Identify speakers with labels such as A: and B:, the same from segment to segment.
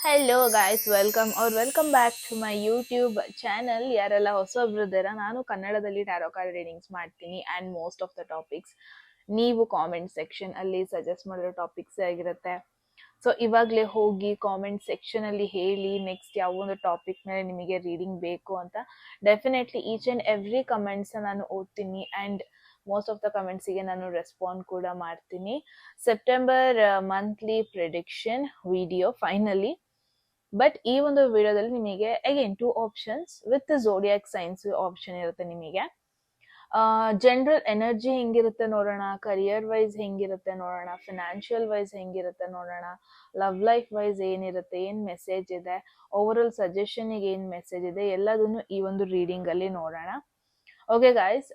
A: Hello guys, welcome back to my YouTube channel. ಯಾರೆಲ್ಲ ಹೊಸಬ್ರಿದ್ದೀರಾ, ನಾನು ಕನ್ನಡದಲ್ಲಿ ಟ್ಯಾರೋ ಕಾರ್ಡ್ ರೀಡಿಂಗ್ಸ್ ಮಾಡ್ತೀನಿ and most of the topics ನೀವು ಕಾಮೆಂಟ್ ಸೆಕ್ಷನ್ ಅಲ್ಲಿ ಸಜೆಸ್ಟ್ ಮಾಡಿರೋ ಟಾಪಿಕ್ಸ್ ಆಗಿರುತ್ತೆ. ಸೊ ಇವಾಗಲೇ ಹೋಗಿ ಕಾಮೆಂಟ್ ಸೆಕ್ಷನ್ ಅಲ್ಲಿ ಹೇಳಿ ನೆಕ್ಸ್ಟ್ ಯಾವ ಒಂದು ಟಾಪಿಕ್ ಮೇಲೆ ನಿಮಗೆ ರೀಡಿಂಗ್ ಬೇಕು ಅಂತ. Definitely each and every comments ನಾನು ಓದ್ತೀನಿ ಆ್ಯಂಡ್ ಮೋಸ್ಟ್ ಆಫ್ ದ ಕಮೆಂಟ್ಸಿಗೆ ನಾನು ರೆಸ್ಪಾಂಡ್ ಕೂಡ ಮಾಡ್ತೀನಿ. September monthly prediction video finally. But ಈ ಒಂದು ವಿಡಿಯೋದಲ್ಲಿ ನಿಮಗೆ again 2 options with zodiac signs option ಇರುತ್ತೆ ನಿಮಗೆ. ಜನರಲ್ ಎನರ್ಜಿ ಹೆಂಗಿರುತ್ತೆ ನೋಡೋಣ, ಕರಿಯರ್ ವೈಸ್ ಹೆಂಗಿರುತ್ತೆ ನೋಡೋಣ, ಫಿನಾನ್ಷಿಯಲ್ ವೈಸ್ ಹೆಂಗಿರುತ್ತೆ ನೋಡೋಣ, ಲವ್ ಲೈಫ್ ವೈಸ್ ಏನಿರುತ್ತೆ, ಏನ್ ಮೆಸೇಜ್ ಇದೆ, ಓವರ್ ಆಲ್ ಸಜೆಷನ್ಗೆ ಏನ್ ಮೆಸೇಜ್ ಇದೆ, ಎಲ್ಲದನ್ನು ಈ ಒಂದು ರೀಡಿಂಗ್ ಅಲ್ಲಿ ನೋಡೋಣ. ಓಕೆ ಗಾಯ್ಸ್,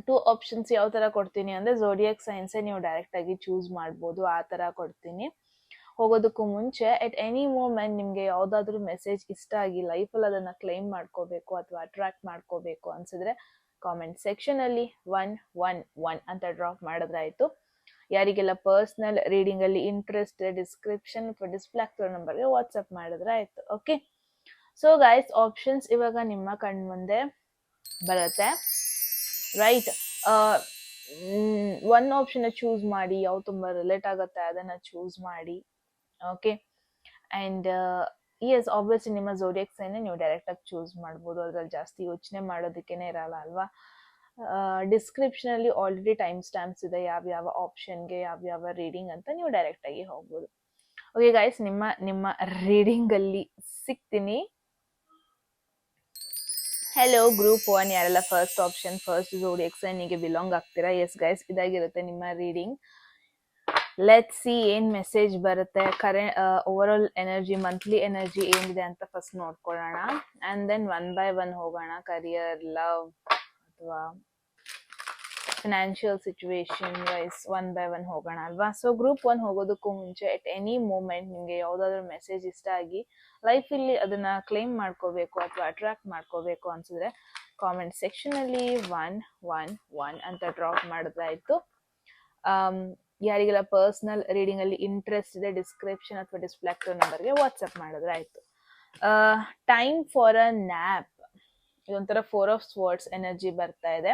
A: 2 ಆಪ್ಷನ್ಸ್ ಯಾವ ತರ ಕೊಡ್ತೀನಿ ಅಂದ್ರೆ ಝೋಡಿಯಾಕ್ ಸೈನ್ಸ್ ನೀವು ಡೈರೆಕ್ಟ್ ಆಗಿ ಚೂಸ್ ಮಾಡ್ಬೋದು, ಆ ತರ ಕೊಡ್ತೀನಿ. ಹೋಗೋದಕ್ಕೂ ಮುಂಚೆ ಎಟ್ ಎನಿ ಮೂಮೆಂಟ್ ನಿಮ್ಗೆ ಯಾವ್ದಾದ್ರು ಮೆಸೇಜ್ ಇಷ್ಟ ಆಗಿ ಲೈಫಲ್ಲಿ ಅದನ್ನ ಕ್ಲೈಮ್ ಮಾಡ್ಕೋಬೇಕು ಅಥವಾ ಅಟ್ರಾಕ್ಟ್ ಮಾಡ್ಕೋಬೇಕು ಅನ್ಸಿದ್ರೆ ಕಾಮೆಂಟ್ ಸೆಕ್ಷನ್ ಅಲ್ಲಿ 111 ಅಂತ ಡ್ರಾಪ್ ಮಾಡಿದ್ರಾಯ್ತು. ಯಾರಿಗೆಲ್ಲ ಪರ್ಸನಲ್ ರೀಡಿಂಗ್ ಅಲ್ಲಿ ಇಂಟ್ರೆಸ್ಟ್ ಡಿಸ್ಕ್ರಿಪ್ಷನ್ ಅಥವಾ ಡಿಸ್ಪ್ಲೇ ಆಗ್ತಿರೋ ನಂಬರ್ಗೆ ವಾಟ್ಸ್ಆಪ್ ಮಾಡಿದ್ರೆ ಆಯ್ತು. ಓಕೆ, ಸೊ ಗೈಸ್, ಆಪ್ಷನ್ಸ್ ಇವಾಗ ನಿಮ್ಮ ಕಣ್ಮುಂದೆ ಬರುತ್ತೆ, ರೈಟ್? ಒನ್ ಆಪ್ಷನ್ ಚೂಸ್ ಮಾಡಿ, ಯಾವ ತುಂಬಾ ರಿಲೇಟ್ ಆಗುತ್ತೆ ಅದನ್ನ ಚೂಸ್ ಮಾಡಿ. ಓಕೆ, ಅಂಡ್ ಎಸ್, ಆಬ್ವಿಯಸ್ಲಿ ನಿಮ್ಮ ಝೋಡಿಯಾಕ್ ಸೈನ್ ನೀವು ಡೈರೆಕ್ಟ್ ಆಗಿ ಚೂಸ್ ಮಾಡ್ಬೋದು, ಅದ್ರಲ್ಲಿ ಜಾಸ್ತಿ ಯೋಚನೆ ಮಾಡೋದಕ್ಕೇನೆ ಇರಲ್ಲ ಅಲ್ವಾ. ಡಿಸ್ಕ್ರಿಪ್ಷನ್ ಅಲ್ಲಿ ಆಲ್ರೆಡಿ ಟೈಮ್ ಸ್ಟ್ಯಾಂಪ್ಸ್ ಇದೆ, ಯಾವ್ಯಾವ ಆಪ್ಷನ್ಗೆ ಯಾವ್ಯಾವ ರೀಡಿಂಗ್ ಅಂತ ನೀವು ಡೈರೆಕ್ಟ್ ಆಗಿ ಹೋಗ್ಬೋದು. ಓಕೆ ಗೈಸ್, ನಿಮ್ಮ ರೀಡಿಂಗ್ ಅಲ್ಲಿ ಸಿಗ್ತೀನಿ. ಹೆಲೋ ಗ್ರೂಪ್ 1, ಯಾರೆಲ್ಲ ಫಸ್ಟ್ ಆಪ್ಷನ್ ಫಸ್ಟ್ ಝೋಡಿಯಾಕ್ ಸೈನ್ಗೆ ಬಿಲಾಂಗ್ ಆಗ್ತೀರಾ? ಎಸ್ ಗೈಸ್, ಇದಾಗಿರುತ್ತೆ ನಿಮ್ಮ ರೀಡಿಂಗ್. ಲೆಟ್ಸ್ ಸಿ ಏನ್ ಮೆಸೇಜ್ ಬರುತ್ತೆ. Over all energy, monthly energy ಏನಿದೆ ಅಂತ ಫಸ್ಟ್ ನೋಡ್ಕೊಳ್ಳೋಣ ಅಂಡ್ ದೆನ್ 1 by 1 ಹೋಗೋಣ. ಕರಿಯರ್, ಲವ್ ಅಥವಾ ಫಿನಾನ್ಷಿಯಲ್ ಸಿಚುವೇಶನ್ ವೈಸ್ 1 by 1 ಹೋಗೋಣ ಅಲ್ವಾ. ಸೊ ಗ್ರೂಪ್ 1 ಹೋಗೋದಕ್ಕೂ ಮುಂಚೆ ಎಟ್ ಎನಿ ಮೂಮೆಂಟ್ ನಿಮ್ಗೆ ಯಾವ್ದಾದ್ರು ಮೆಸೇಜ್ ಇಷ್ಟ ಆಗಿ ಲೈಫ್ ಇಲ್ಲಿ ಅದನ್ನ ಕ್ಲೈಮ್ ಮಾಡ್ಕೋಬೇಕು ಅಥವಾ ಅಟ್ರಾಕ್ಟ್ ಮಾಡ್ಕೋಬೇಕು ಅನ್ಸಿದ್ರೆ ಕಾಮೆಂಟ್ ಸೆಕ್ಷನ್ ಅಲ್ಲಿ 111 ಅಂತ ಡ್ರಾಪ್ ಮಾಡಿದ್ರಾಯ್ತು. ಯಾರಿಗೆಲ್ಲ ಪರ್ಸನಲ್ ರೀಡಿಂಗ್ ಅಲ್ಲಿ ಇಂಟ್ರೆಸ್ಟ್ ಇದೆ ಡಿಸ್ಕ್ರಿಪ್ಷನ್ ಅಥವಾ ಡಿಸ್ಪ್ಲೇ ಆಗ್ತಿರೋ ನಂಬರ್ಗೆ ವಾಟ್ಸ್ಆಪ್ ಮಾಡಿದ್ರೆ ಆಯ್ತು. ಟೈಮ್ ಫಾರ್ ಅ ನ್ಯಾಪ್, ಇದೊಂಥರ 4 of Swords ಎನರ್ಜಿ ಬರ್ತಾ ಇದೆ.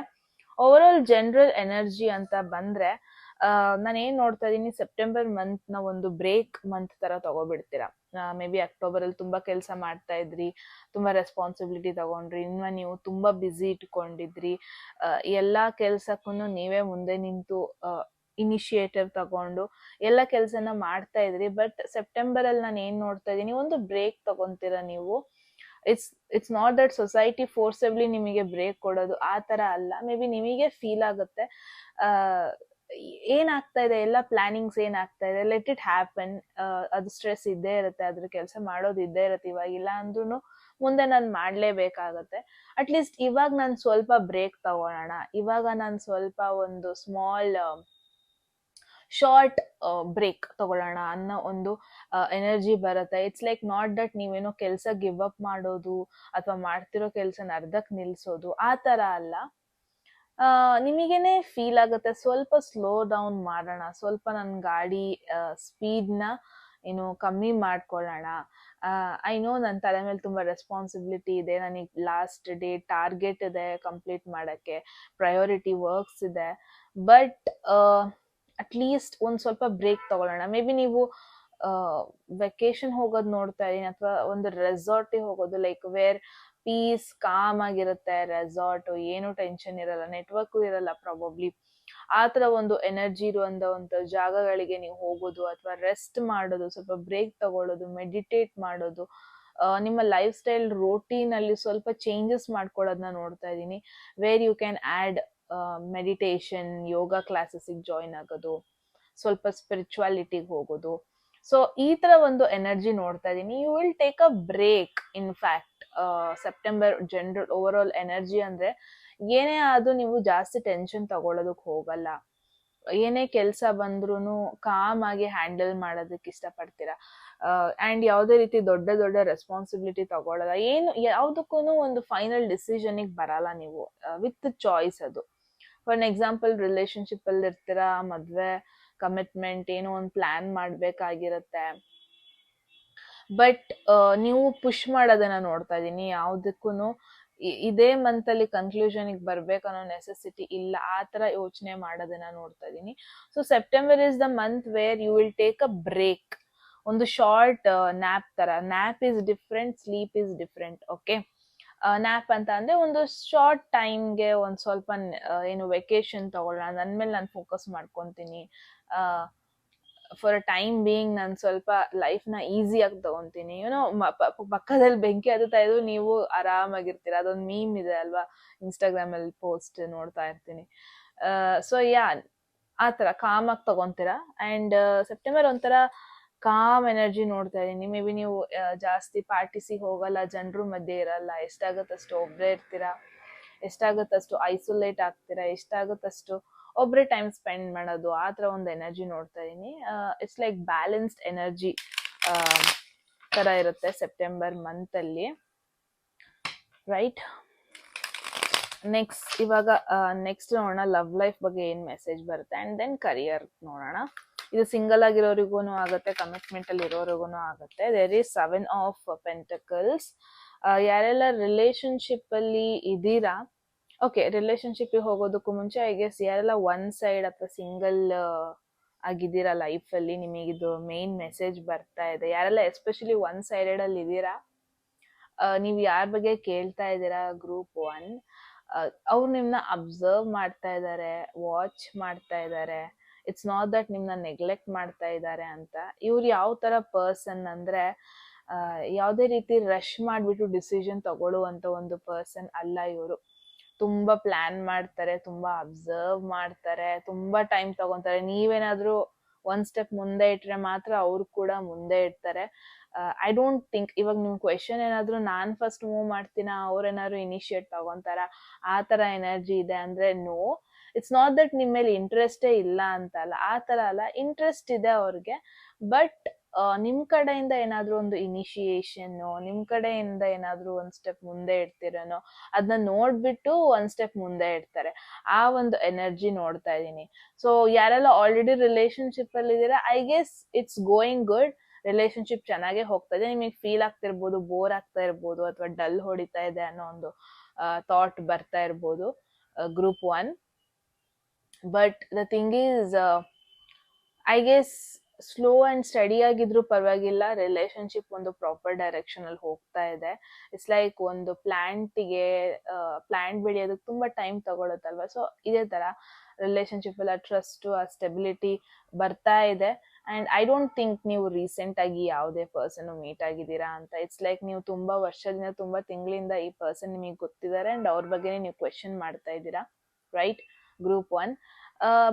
A: ಓವರ್ ಆಲ್ ಜನರಲ್ ಎನರ್ಜಿ ಅಂತ ಬಂದ್ರೆ ನಾನು ಏನ್ ನೋಡ್ತಾ ಇದೀನಿ, ಸೆಪ್ಟೆಂಬರ್ ಮಂತ್ ನ ಒಂದು ಬ್ರೇಕ್ ಮಂತ್ ತರ ತಗೋಬಿಡ್ತೀರಾ. ಮೇ ಬಿ ಅಕ್ಟೋಬರ್ ಅಲ್ಲಿ ತುಂಬಾ ಕೆಲಸ ಮಾಡ್ತಾ ಇದ್ರಿ, ತುಂಬಾ ರೆಸ್ಪಾನ್ಸಿಬಿಲಿಟಿ ತಗೊಂಡ್ರಿ, ಇನ್ನ ನೀವು ತುಂಬಾ ಬ್ಯುಸಿ ಇಟ್ಕೊಂಡಿದ್ರಿ, ಎಲ್ಲಾ ಕೆಲ್ಸಕ್ಕೂ ನೀವೇ ಮುಂದೆ ನಿಂತು ಇನಿಷಿಯೇಟಿವ್ ತಗೊಂಡು ಎಲ್ಲ ಕೆಲಸನ ಮಾಡ್ತಾ ಇದ್ರಿ. ಬಟ್ ಸೆಪ್ಟೆಂಬರ್ ಅಲ್ಲಿ ನಾನು ಏನ್ ನೋಡ್ತಾ ಇದೀನಿ, ಒಂದು ಬ್ರೇಕ್ ತಗೊಂತೀರಾ ನೀವು. ಇಟ್ಸ್ ನಾಟ್ ದಟ್ ಸೊಸೈಟಿ ಫೋರ್ಸೆಬ್ಲಿ ನಿಮಗೆ ಬ್ರೇಕ್ ಕೊಡೋದು, ಆ ತರ ಅಲ್ಲ. ಮೇ ಬಿ ನಿಮಗೆ ಫೀಲ್ ಆಗುತ್ತೆ ಏನಾಗ್ತಾ ಇದೆ, ಎಲ್ಲ ಪ್ಲಾನಿಂಗ್ಸ್ ಏನಾಗ್ತಾ ಇದೆ, ಲೆಟ್ ಇಟ್ ಹ್ಯಾಪನ್. ಅದು ಸ್ಟ್ರೆಸ್ ಇದ್ದೇ ಇರುತ್ತೆ, ಅದ್ರ ಕೆಲಸ ಮಾಡೋದು ಇದ್ದೇ ಇರುತ್ತೆ. ಇವಾಗಿಲ್ಲ ಅಂದ್ರೂ ಮುಂದೆ ನಾನು ಮಾಡ್ಲೇಬೇಕಾಗತ್ತೆ. ಅಟ್ಲೀಸ್ಟ್ ಇವಾಗ ನಾನು ಸ್ವಲ್ಪ ಬ್ರೇಕ್ ತಗೊಳ್ಳೋಣ, ಇವಾಗ ನಾನು ಸ್ವಲ್ಪ ಒಂದು ಸ್ಮಾಲ್ ಶಾರ್ಟ್ ಬ್ರೇಕ್ ತಗೊಳ್ಳೋಣ ಅನ್ನೋ ಒಂದು ಎನರ್ಜಿ ಬರುತ್ತೆ. ಇಟ್ಸ್ ಲೈಕ್ ನಾಟ್ ದಟ್ ನೀವೇನೋ ಕೆಲಸ ಗಿವ್ ಅಪ್ ಮಾಡೋದು ಅಥವಾ ಮಾಡ್ತಿರೋ ಕೆಲಸನ ಅರ್ಧಕ್ಕೆ ನಿಲ್ಸೋದು, ಆ ತರ ಅಲ್ಲ. ನಿಮಗೇನೆ ಫೀಲ್ ಆಗುತ್ತೆ ಸ್ವಲ್ಪ ಸ್ಲೋ ಡೌನ್ ಮಾಡೋಣ, ಸ್ವಲ್ಪ ನನ್ನ ಗಾಡಿ ಸ್ಪೀಡ್ನ ಏನು ಕಮ್ಮಿ ಮಾಡ್ಕೊಳ್ಳೋಣ. ಐ ನೋ ನನ್ನ ತಲೆ ಮೇಲೆ ತುಂಬಾ ರೆಸ್ಪಾನ್ಸಿಬಿಲಿಟಿ ಇದೆ, ನನಗೆ ಲಾಸ್ಟ್ ಡೇ ಟಾರ್ಗೆಟ್ ಇದೆ ಕಂಪ್ಲೀಟ್ ಮಾಡಕ್ಕೆ, ಪ್ರಯಾರಿಟಿ ವರ್ಕ್ಸ್ ಇದೆ. ಬಟ್ ಅಟ್ಲೀಸ್ಟ್ ಒಂದ್ ಸ್ವಲ್ಪ ಬ್ರೇಕ್ ತಗೊಳ್ಳೋಣ. ಮೇ ಬಿ ನೀವು ವೆಕೇಶನ್ ಹೋಗೋದು ನೋಡ್ತಾ ಇದೀನಿ, ಅಥವಾ ಒಂದು ರೆಸಾರ್ಟಿಗೆ ಹೋಗೋದು, ಲೈಕ್ ವೇರ್ ಪೀಸ್ ಕಾಮ್ ಆಗಿರುತ್ತೆ ರೆಸಾರ್ಟ್, ಏನು ಟೆನ್ಷನ್ ಇರಲ್ಲ, ನೆಟ್ವರ್ಕು ಇರಲ್ಲ ಪ್ರಾಬಬ್ಲಿ. ಆ ತರ ಒಂದು ಎನರ್ಜಿ ಇರುವಂತ ಒಂದು ಜಾಗಗಳಿಗೆ ನೀವು ಹೋಗೋದು ಅಥವಾ ರೆಸ್ಟ್ ಮಾಡೋದು, ಸ್ವಲ್ಪ ಬ್ರೇಕ್ ತಗೊಳ್ಳೋದು, ಮೆಡಿಟೇಟ್ ಮಾಡೋದು, ನಿಮ್ಮ ಲೈಫ್ ಸ್ಟೈಲ್ ರೋಟೀನ್ ಅಲ್ಲಿ ಸ್ವಲ್ಪ ಚೇಂಜಸ್ ಮಾಡ್ಕೊಳ್ಳೋದನ್ನ ನೋಡ್ತಾ ಇದ್ದೀನಿ. Where you can add meditation, yoga ಕ್ಲಾಸಸ್ಗೆ ಜಾಯಿನ್ ಆಗೋದು, ಸ್ವಲ್ಪ ಸ್ಪಿರಿಚುವಾಲಿಟಿಗೆ ಹೋಗೋದು. ಸೊ ಈ ತರ ಒಂದು ಎನರ್ಜಿ ನೋಡ್ತಾ ಇದೀನಿ. You will take a break. In fact September general over all energy ಅಂದ್ರೆ ಏನೇ ಆದ್ರೂ ನೀವು ಜಾಸ್ತಿ ಟೆನ್ಷನ್ ತಗೊಳ್ಳೋದಕ್ ಹೋಗಲ್ಲ, ಏನೇ ಕೆಲಸ ಬಂದ್ರೂ ಕಾಮ್ ಆಗಿ ಹ್ಯಾಂಡಲ್ ಮಾಡೋದಕ್ಕೆ ಇಷ್ಟಪಡ್ತೀರಾ. ಅಂಡ್ ಯಾವುದೇ ರೀತಿ ದೊಡ್ಡ ದೊಡ್ಡ ರೆಸ್ಪಾನ್ಸಿಬಿಲಿಟಿ ತಗೊಳ್ಳಲ್ಲ, ಏನು ಯಾವ್ದಕ್ಕೂ ಒಂದು ಫೈನಲ್ ಡಿಸಿಷನ್ಗೆ ಬರಲ್ಲ ನೀವು, ವಿತ್ ಚಾಯ್ಸ್. ಅದು ಫಾರ್ ಎಕ್ಸಾಂಪಲ್ ರಿಲೇಶನ್ಶಿಪ್ ಅಲ್ಲಿ ಇರ್ತೀರಾ, ಮದ್ವೆ, ಕಮಿಟ್ಮೆಂಟ್, ಏನೋ ಒಂದು ಪ್ಲಾನ್ ಮಾಡ್ಬೇಕಾಗಿರತ್ತೆ, ಬಟ್ ನೀವು ಪುಷ್ ಮಾಡೋದನ್ನ ನೋಡ್ತಾ ಇದೀನಿ. ಯಾವುದಕ್ಕೂ ಇದೇ ಮಂತ್ ಅಲ್ಲಿ ಕನ್ಕ್ಲೂಷನ್ಗೆ ಬರ್ಬೇಕನ್ನೋ ನೆಸೆಸಿಟಿ ಇಲ್ಲ, ಆ ತರ ಯೋಚನೆ ಮಾಡೋದನ್ನ ನೋಡ್ತಾ ಇದೀನಿ. So September is the month where you will take a break, ಒಂದು ಶಾರ್ಟ್ ನ್ಯಾಪ್ ತರ. Nap is different, sleep is different. Okay, nap ಅಂತ ಅಂದ್ರೆ ಒಂದು ಶಾರ್ಟ್ ಟೈಮ್ಗೆ ಒಂದ್ ಸ್ವಲ್ಪ ಏನು ವೆಕೇಶನ್ ತಗೊಳ್ಳೋಣ, ನನ್ ಮೇಲೆ ನಾನು ಫೋಕಸ್ ಮಾಡ್ಕೊಂತೀನಿ, ಫಾರ್ ಅ ಟೈಮ್ ಬೀಯಿಂಗ್ ನಾನು ಸ್ವಲ್ಪ ಲೈಫ್ ನ ಈಸಿಯಾಗಿ ತಗೊಂತೀನಿ. ಏನೋ ಪಕ್ಕದಲ್ಲಿ ಬೆಂಕಿ ಹತ್ತುತ್ತಾ ಇದ್ರು ನೀವು ಆರಾಮಾಗಿರ್ತೀರ. ಅದೊಂದು ಮೀಮ್ ಇದೆ ಅಲ್ವಾ, ಇನ್ಸ್ಟಾಗ್ರಾಮ್ ಅಲ್ಲಿ ಪೋಸ್ಟ್ ನೋಡ್ತಾ ಇರ್ತೀನಿ. ಸೊ ಯಾ, ಆ ತರ ಕಾಮ್ ಆಗಿ ತಗೊಂತೀರಾ. ಅಂಡ್ ಸೆಪ್ಟೆಂಬರ್ ಒಂಥರ ಕಾಮ್ ಎನರ್ಜಿ ನೋಡ್ತಾ ಇದೀನಿ. ಮೇ ಬಿ ನೀವು ಜಾಸ್ತಿ ಪಾರ್ಟಿಸಿಗೆ ಹೋಗಲ್ಲ, ಜನರು ಮಧ್ಯೆ ಇರಲ್ಲ, ಎಷ್ಟಾಗತ್ತಷ್ಟು ಒಬ್ರೇ ಇರ್ತೀರಾ, ಎಷ್ಟಾಗತ್ತಷ್ಟು ಐಸೋಲೇಟ್ ಆಗ್ತೀರಾ, ಎಷ್ಟಾಗತ್ತಷ್ಟು ಒಬ್ರೇ ಟೈಮ್ ಸ್ಪೆಂಡ್ ಮಾಡೋದು, ಆ ತರ ಒಂದು ಎನರ್ಜಿ ನೋಡ್ತಾ ಇದೀನಿ. ಇಟ್ಸ್ ಲೈಕ್ ಬ್ಯಾಲೆನ್ಸ್ಡ್ ಎನರ್ಜಿ ತರ ಇರುತ್ತೆ ಸೆಪ್ಟೆಂಬರ್ ಮಂತ್ ಅಲ್ಲಿ, ರೈಟ್? ನೆಕ್ಸ್ಟ್ ಇವಾಗ ನೆಕ್ಸ್ಟ್ ನೋಡೋಣ ಲವ್ ಲೈಫ್ ಬಗ್ಗೆ ಏನ್ ಮೆಸೇಜ್ ಬರುತ್ತೆ, ಅಂಡ್ ದೆನ್ ಕರಿಯರ್ ನೋಡೋಣ. ಇದು ಸಿಂಗಲ್ ಆಗಿರೋರಿಗೂ ಆಗುತ್ತೆ, ಕಮಿಟ್ಮೆಂಟ್ ಅಲ್ಲಿ ಇರೋರಿಗೂ ಆಗುತ್ತೆ. There is 7 of pentacles. ಯಾರೆಲ್ಲ ರಿಲೇಶನ್ಶಿಪ್ ಅಲ್ಲಿ ಇದೀರಾ, ಓಕೆ, ರಿಲೇಶನ್ಶಿಪ್ ಹೋಗೋದಕ್ಕೂ ಮುಂಚೆ ಐ ಗೆಸ್ ಯಾರೆಲ್ಲ ಒನ್ ಸೈಡ್ ಅಥವಾ ಸಿಂಗಲ್ ಆಗಿದ್ದೀರಾ ಲೈಫ್ ಅಲ್ಲಿ, ನಿಮಗಿದು ಮೇನ್ ಮೆಸೇಜ್ ಬರ್ತಾ ಇದೆ. ಯಾರೆಲ್ಲ ಎಸ್ಪೆಷಲಿ ಒನ್ ಸೈಡೆಡ್ ಅಲ್ಲಿ ಇದೀರಾ, ನೀವು ಯಾರ ಬಗ್ಗೆ ಕೇಳ್ತಾ ಇದ್ದೀರಾ, ಗ್ರೂಪ್ 1, ಅವ್ರು ನಿಮ್ನ ಅಬ್ಸರ್ವ್ ಮಾಡ್ತಾ ಇದ್ದಾರೆ, ವಾಚ್ ಮಾಡ್ತಾ ಇದ್ದಾರೆ. ಇಟ್ಸ್ ನಾಟ್ ದಟ್ ನಿಮ್ನ ನೆಗ್ಲೆಕ್ಟ್ ಮಾಡ್ತಾ ಇದ್ದಾರೆ ಅಂತ. ಇವ್ರು ಯಾವ ತರ ಪರ್ಸನ್ ಅಂದ್ರೆ, ಯಾವುದೇ ರೀತಿ ರಶ್ ಮಾಡ್ಬಿಟ್ಟು ಡಿಸಿಷನ್ ತಗೊಳ್ಳುವಂತ ಒಂದು ಪರ್ಸನ್ ಅಲ್ಲ ಇವರು. ತುಂಬಾ ಪ್ಲಾನ್ ಮಾಡ್ತಾರೆ, ತುಂಬಾ ಅಬ್ಸರ್ವ್ ಮಾಡ್ತಾರೆ, ತುಂಬಾ ಟೈಮ್ ತಗೊಂತಾರೆ. ನೀವೇನಾದ್ರೂ ಒಂದ್ ಸ್ಟೆಪ್ ಮುಂದೆ ಇಟ್ರೆ ಮಾತ್ರ ಅವ್ರು ಕೂಡ ಮುಂದೆ ಇಡ್ತಾರೆ. ಐ ಡೋಂಟ್ ಥಿಂಕ್, ಇವಾಗ ನಿಮ್ ಕ್ವೆಶನ್ ಏನಾದ್ರು ನಾನ್ ಫಸ್ಟ್ ಮೂವ್ ಮಾಡ್ತೀನ, ಅವ್ರೇನಾದ್ರು ಇನಿಷಿಯೇಟ್ ತಗೊಂತಾರ, ಆ ತರ ಎನರ್ಜಿ ಇದೆ ಅಂದ್ರೆ ನೋ. ಇಟ್ಸ್ ನಾಟ್ ದಟ್ ನಿಮ್ ಮೇಲೆ ಇಂಟ್ರೆಸ್ಟೇ ಇಲ್ಲ ಅಂತ ಅಲ್ಲ, ಆ ತರ ಅಲ್ಲ, ಇಂಟ್ರೆಸ್ಟ್ ಇದೆ ಅವ್ರಿಗೆ. ಬಟ್ ನಿಮ್ ಕಡೆಯಿಂದ ಏನಾದ್ರು ಒಂದು ಇನಿಷಿಯೇಷನ್, ನಿಮ್ ಕಡೆಯಿಂದ ಏನಾದ್ರು ಒಂದ್ ಸ್ಟೆಪ್ ಮುಂದೆ ಇಡ್ತಿರೋನೋ ಅದನ್ನ ನೋಡ್ಬಿಟ್ಟು ಒಂದ್ ಸ್ಟೆಪ್ ಮುಂದೆ ಇಡ್ತಾರೆ. ಆ ಒಂದು ಎನರ್ಜಿ ನೋಡ್ತಾ ಇದೀನಿ. ಸೊ ಯಾರೆಲ್ಲ ಆಲ್ರೆಡಿ ರಿಲೇಶನ್ಶಿಪ್ ಅಲ್ಲಿ ಇದೀರಾ, I guess it's going good. Relationship ಚೆನ್ನಾಗೇ ಹೋಗ್ತಾ ಇದೆ. ನಿಮಗೆ ಫೀಲ್ ಆಗ್ತಿರ್ಬೋದು, ಬೋರ್ ಆಗ್ತಾ ಇರ್ಬೋದು, ಅಥವಾ ಡಲ್ ಹೊಡಿತಾ ಇದೆ ಅನ್ನೋ ಒಂದು ಥಾಟ್ ಬರ್ತಾ ಇರ್ಬೋದು, group 1. But the thing is, I guess slow and study ಆಗಿದ್ರು ಪರವಾಗಿಲ್ಲ, ರಿಲೇಶನ್ಶಿಪ್ ಒಂದು ಪ್ರಾಪರ್ ಡೈರೆಕ್ಷನ್ ಅಲ್ಲಿ ಹೋಗ್ತಾ ಇದೆ. ಇಟ್ಸ್ ಲೈಕ್ ಒಂದು ಪ್ಲಾಂಟ್ ಬೆಳೆಯೋದಕ್ಕೆ ತುಂಬಾ ಟೈಮ್ ತಗೊಳುತ್ತಲ್ವಾ, ಸೊ ಇದೇ ತರ ರಿಲೇಶನ್ಶಿಪ್ ಅಲ್ಲಿ ಟ್ರಸ್ಟ್, ಆ ಸ್ಟೆಬಿಲಿಟಿ ಬರ್ತಾ ಇದೆ. ಅಂಡ್ ಐ ಡೋಂಟ್ ಥಿಂಕ್ ನೀವು ರೀಸೆಂಟ್ ಆಗಿ ಯಾವುದೇ ಪರ್ಸನ್ ಮೀಟ್ ಆಗಿದ್ದೀರಾ ಅಂತ. ಇಟ್ಸ್ ಲೈಕ್ ನೀವು ತುಂಬಾ ವರ್ಷದಿಂದ, ತುಂಬಾ ತಿಂಗಳಿಂದ ಈ ಪರ್ಸನ್ ನಿಮಗೆ ಗೊತ್ತಿದ್ದಾರೆ, ಅಂಡ್ ಅವ್ರ ಬಗ್ಗೆನೇ ನೀವು ಕ್ವೆಶನ್ ಮಾಡ್ತಾ ಇದ್ದೀರಾ, right, group 1.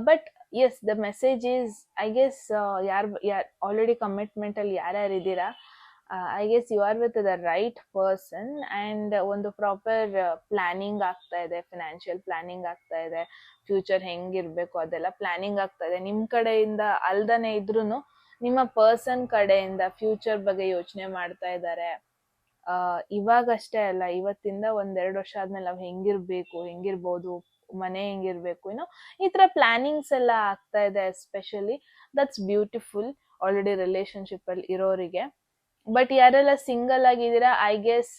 A: But yes, the message is, I guess ಯಾರು ಆಲ್ರೆಡಿ ಕಮಿಟ್ಮೆಂಟ್ ಅಲ್ಲಿ ಯಾರ್ಯಾರು ಇದ್ದೀರಾ, I guess you are with the right person. And ಒಂದು ಪ್ರಾಪರ್ ಪ್ಲಾನಿಂಗ್ ಆಗ್ತಾ ಇದೆ, ಫಿನಾನ್ಷಿಯಲ್ ಪ್ಲಾನಿಂಗ್ ಆಗ್ತಾ ಇದೆ, ಫ್ಯೂಚರ್ ಹೆಂಗಿರ್ಬೇಕು ಅದೆಲ್ಲ ಪ್ಲಾನಿಂಗ್ ಆಗ್ತಾ ಇದೆ. ನಿಮ್ ಕಡೆಯಿಂದ ಅಲ್ದನೆ ಇದ್ರುನು ನಿಮ್ಮ ಪರ್ಸನ್ ಕಡೆಯಿಂದ ಫ್ಯೂಚರ್ ಬಗ್ಗೆ ಯೋಚನೆ ಮಾಡ್ತಾ ಇದ್ದಾರೆ. ಇವಾಗಷ್ಟೇ ಅಲ್ಲ, ಇವತ್ತಿಂದ 1-2 ವರ್ಷ ಆದ್ಮೇಲೆ ನಾವು ಹೆಂಗಿರ್ಬೋದು, ಮನೆ ಹೆಂಗಿರ್ಬೇಕು, ಏನೋ ಈ ತರ ಪ್ಲಾನಿಂಗ್ಸ್ ಎಲ್ಲ ಆಗ್ತಾ ಇದೆ. Especially that's beautiful already relationship ಅಲ್ಲಿ ಇರೋರಿಗೆ. ಬಟ್ ಯಾರೆಲ್ಲ ಸಿಂಗಲ್ ಆಗಿದ್ದೀರಾ, ಐ ಗೆಸ್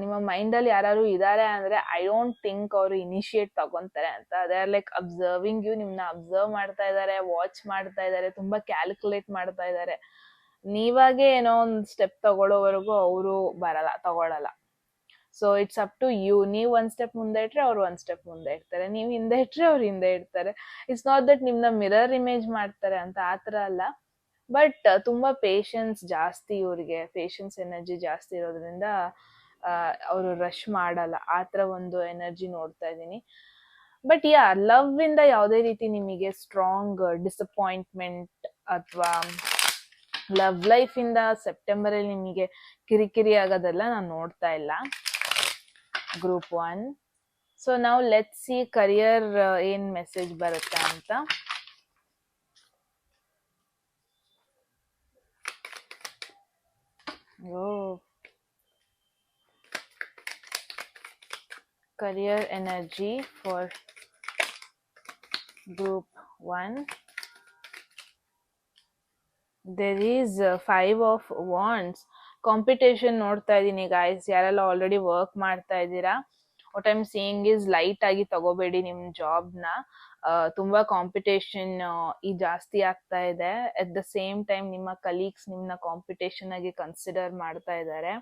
A: ನಿಮ್ಮ ಮೈಂಡ್ ಅಲ್ಲಿ ಯಾರು ಇದಾರೆ ಅಂದ್ರೆ ಐ ಡೋಂಟ್ ಥಿಂಕ್ ಅವರು ಇನಿಷಿಯೇಟ್ ತಗೊಂತಾರೆ ಅಂತ. They are like observing you, ನಿಮ್ನ ಅಬ್ಸರ್ವ್ ಮಾಡ್ತಾ ಇದಾರೆ, ವಾಚ್ ಮಾಡ್ತಾ ಇದಾರೆ, ತುಂಬಾ ಕ್ಯಾಲ್ಕುಲೇಟ್ ಮಾಡ್ತಾ ಇದಾರೆ. ನೀವಾಗೆ ಏನೋ ಒಂದು ಸ್ಟೆಪ್ ತಗೊಳ್ಳೋವರೆಗೂ ಅವರು ತಗೊಳಲ್ಲ. So it's up to you. ನೀವು ಒಂದ್ ಸ್ಟೆಪ್ ಮುಂದೆ ಇಟ್ರೆ ಅವ್ರು ಒಂದ್ ಸ್ಟೆಪ್ ಮುಂದೆ ಇಡ್ತಾರೆ, ನೀವು ಹಿಂದೆ ಇಟ್ರೆ ಅವ್ರು ಹಿಂದೆ ಇಡ್ತಾರೆ. ಇಟ್ಸ್ ನಾಟ್ ದಟ್ ನಿಮ್ನ ಮಿರರ್ ಇಮೇಜ್ ಮಾಡ್ತಾರೆ ಅಂತ, ಆತರ ಅಲ್ಲ. ಬಟ್ ತುಂಬಾ ಪೇಶನ್ಸ್ ಜಾಸ್ತಿ ಇವ್ರಿಗೆ, ಪೇಶನ್ಸ್ ಎನರ್ಜಿ ಜಾಸ್ತಿ ಇರೋದ್ರಿಂದ ಅವರು ರಶ್ ಮಾಡಲ್ಲ, ಆತರ ಒಂದು ಎನರ್ಜಿ ನೋಡ್ತಾ ಇದೀನಿ. ಬಟ್ ಯಾ, ಲವ್ ಇಂದ ಯಾವುದೇ ರೀತಿ ನಿಮಗೆ ಸ್ಟ್ರಾಂಗ್ ಡಿಸಪಾಯಿಂಟ್ಮೆಂಟ್ ಅಥವಾ ಲವ್ ಲೈಫ್ ಇಂದ ಸೆಪ್ಟೆಂಬರ್ ಅಲ್ಲಿ ನಿಮಗೆ ಕಿರಿಕಿರಿ ಆಗೋದೆಲ್ಲ ನಾನು ನೋಡ್ತಾ ಇಲ್ಲ, ಗ್ರೂಪ್ 1. ಸೊ ನಾವು ಲೆಟ್ಸ್ ಸಿ ಕರಿಯರ್ ಏನ್ ಮೆಸೇಜ್ ಬರುತ್ತೆ ಅಂತ. career energy for group 1. There is 5 of Wands. Competition ನೋಡ್ತಾ ಇದ್ದೀನಿ ಗಾಯ್ಸ್. ಯಾರೆಲ್ಲ ಆಲ್ರೆಡಿ ವರ್ಕ್ ಮಾಡ್ತಾ ಇದ್ದೀರಾ, what I am seeing is light ಆಗಿ ತಗೋಬೇಡಿ ನಿಮ್ ಜಾಬ್ನ. ತುಂಬಾ ಕಾಂಪಿಟೇಷನ್ ಈ ಜಾಸ್ತಿ ಆಗ್ತಾ ಇದೆ. ಅಟ್ ದ ಸೇಮ್ ಟೈಮ್ ನಿಮ್ಮ ಕಲೀಗ್ಸ್ ನಿಮ್ನ ಕಾಂಪಿಟೇಷನ್ ಆಗಿ ಕನ್ಸಿಡರ್ ಮಾಡ್ತಾ ಇದ್ದಾರೆ.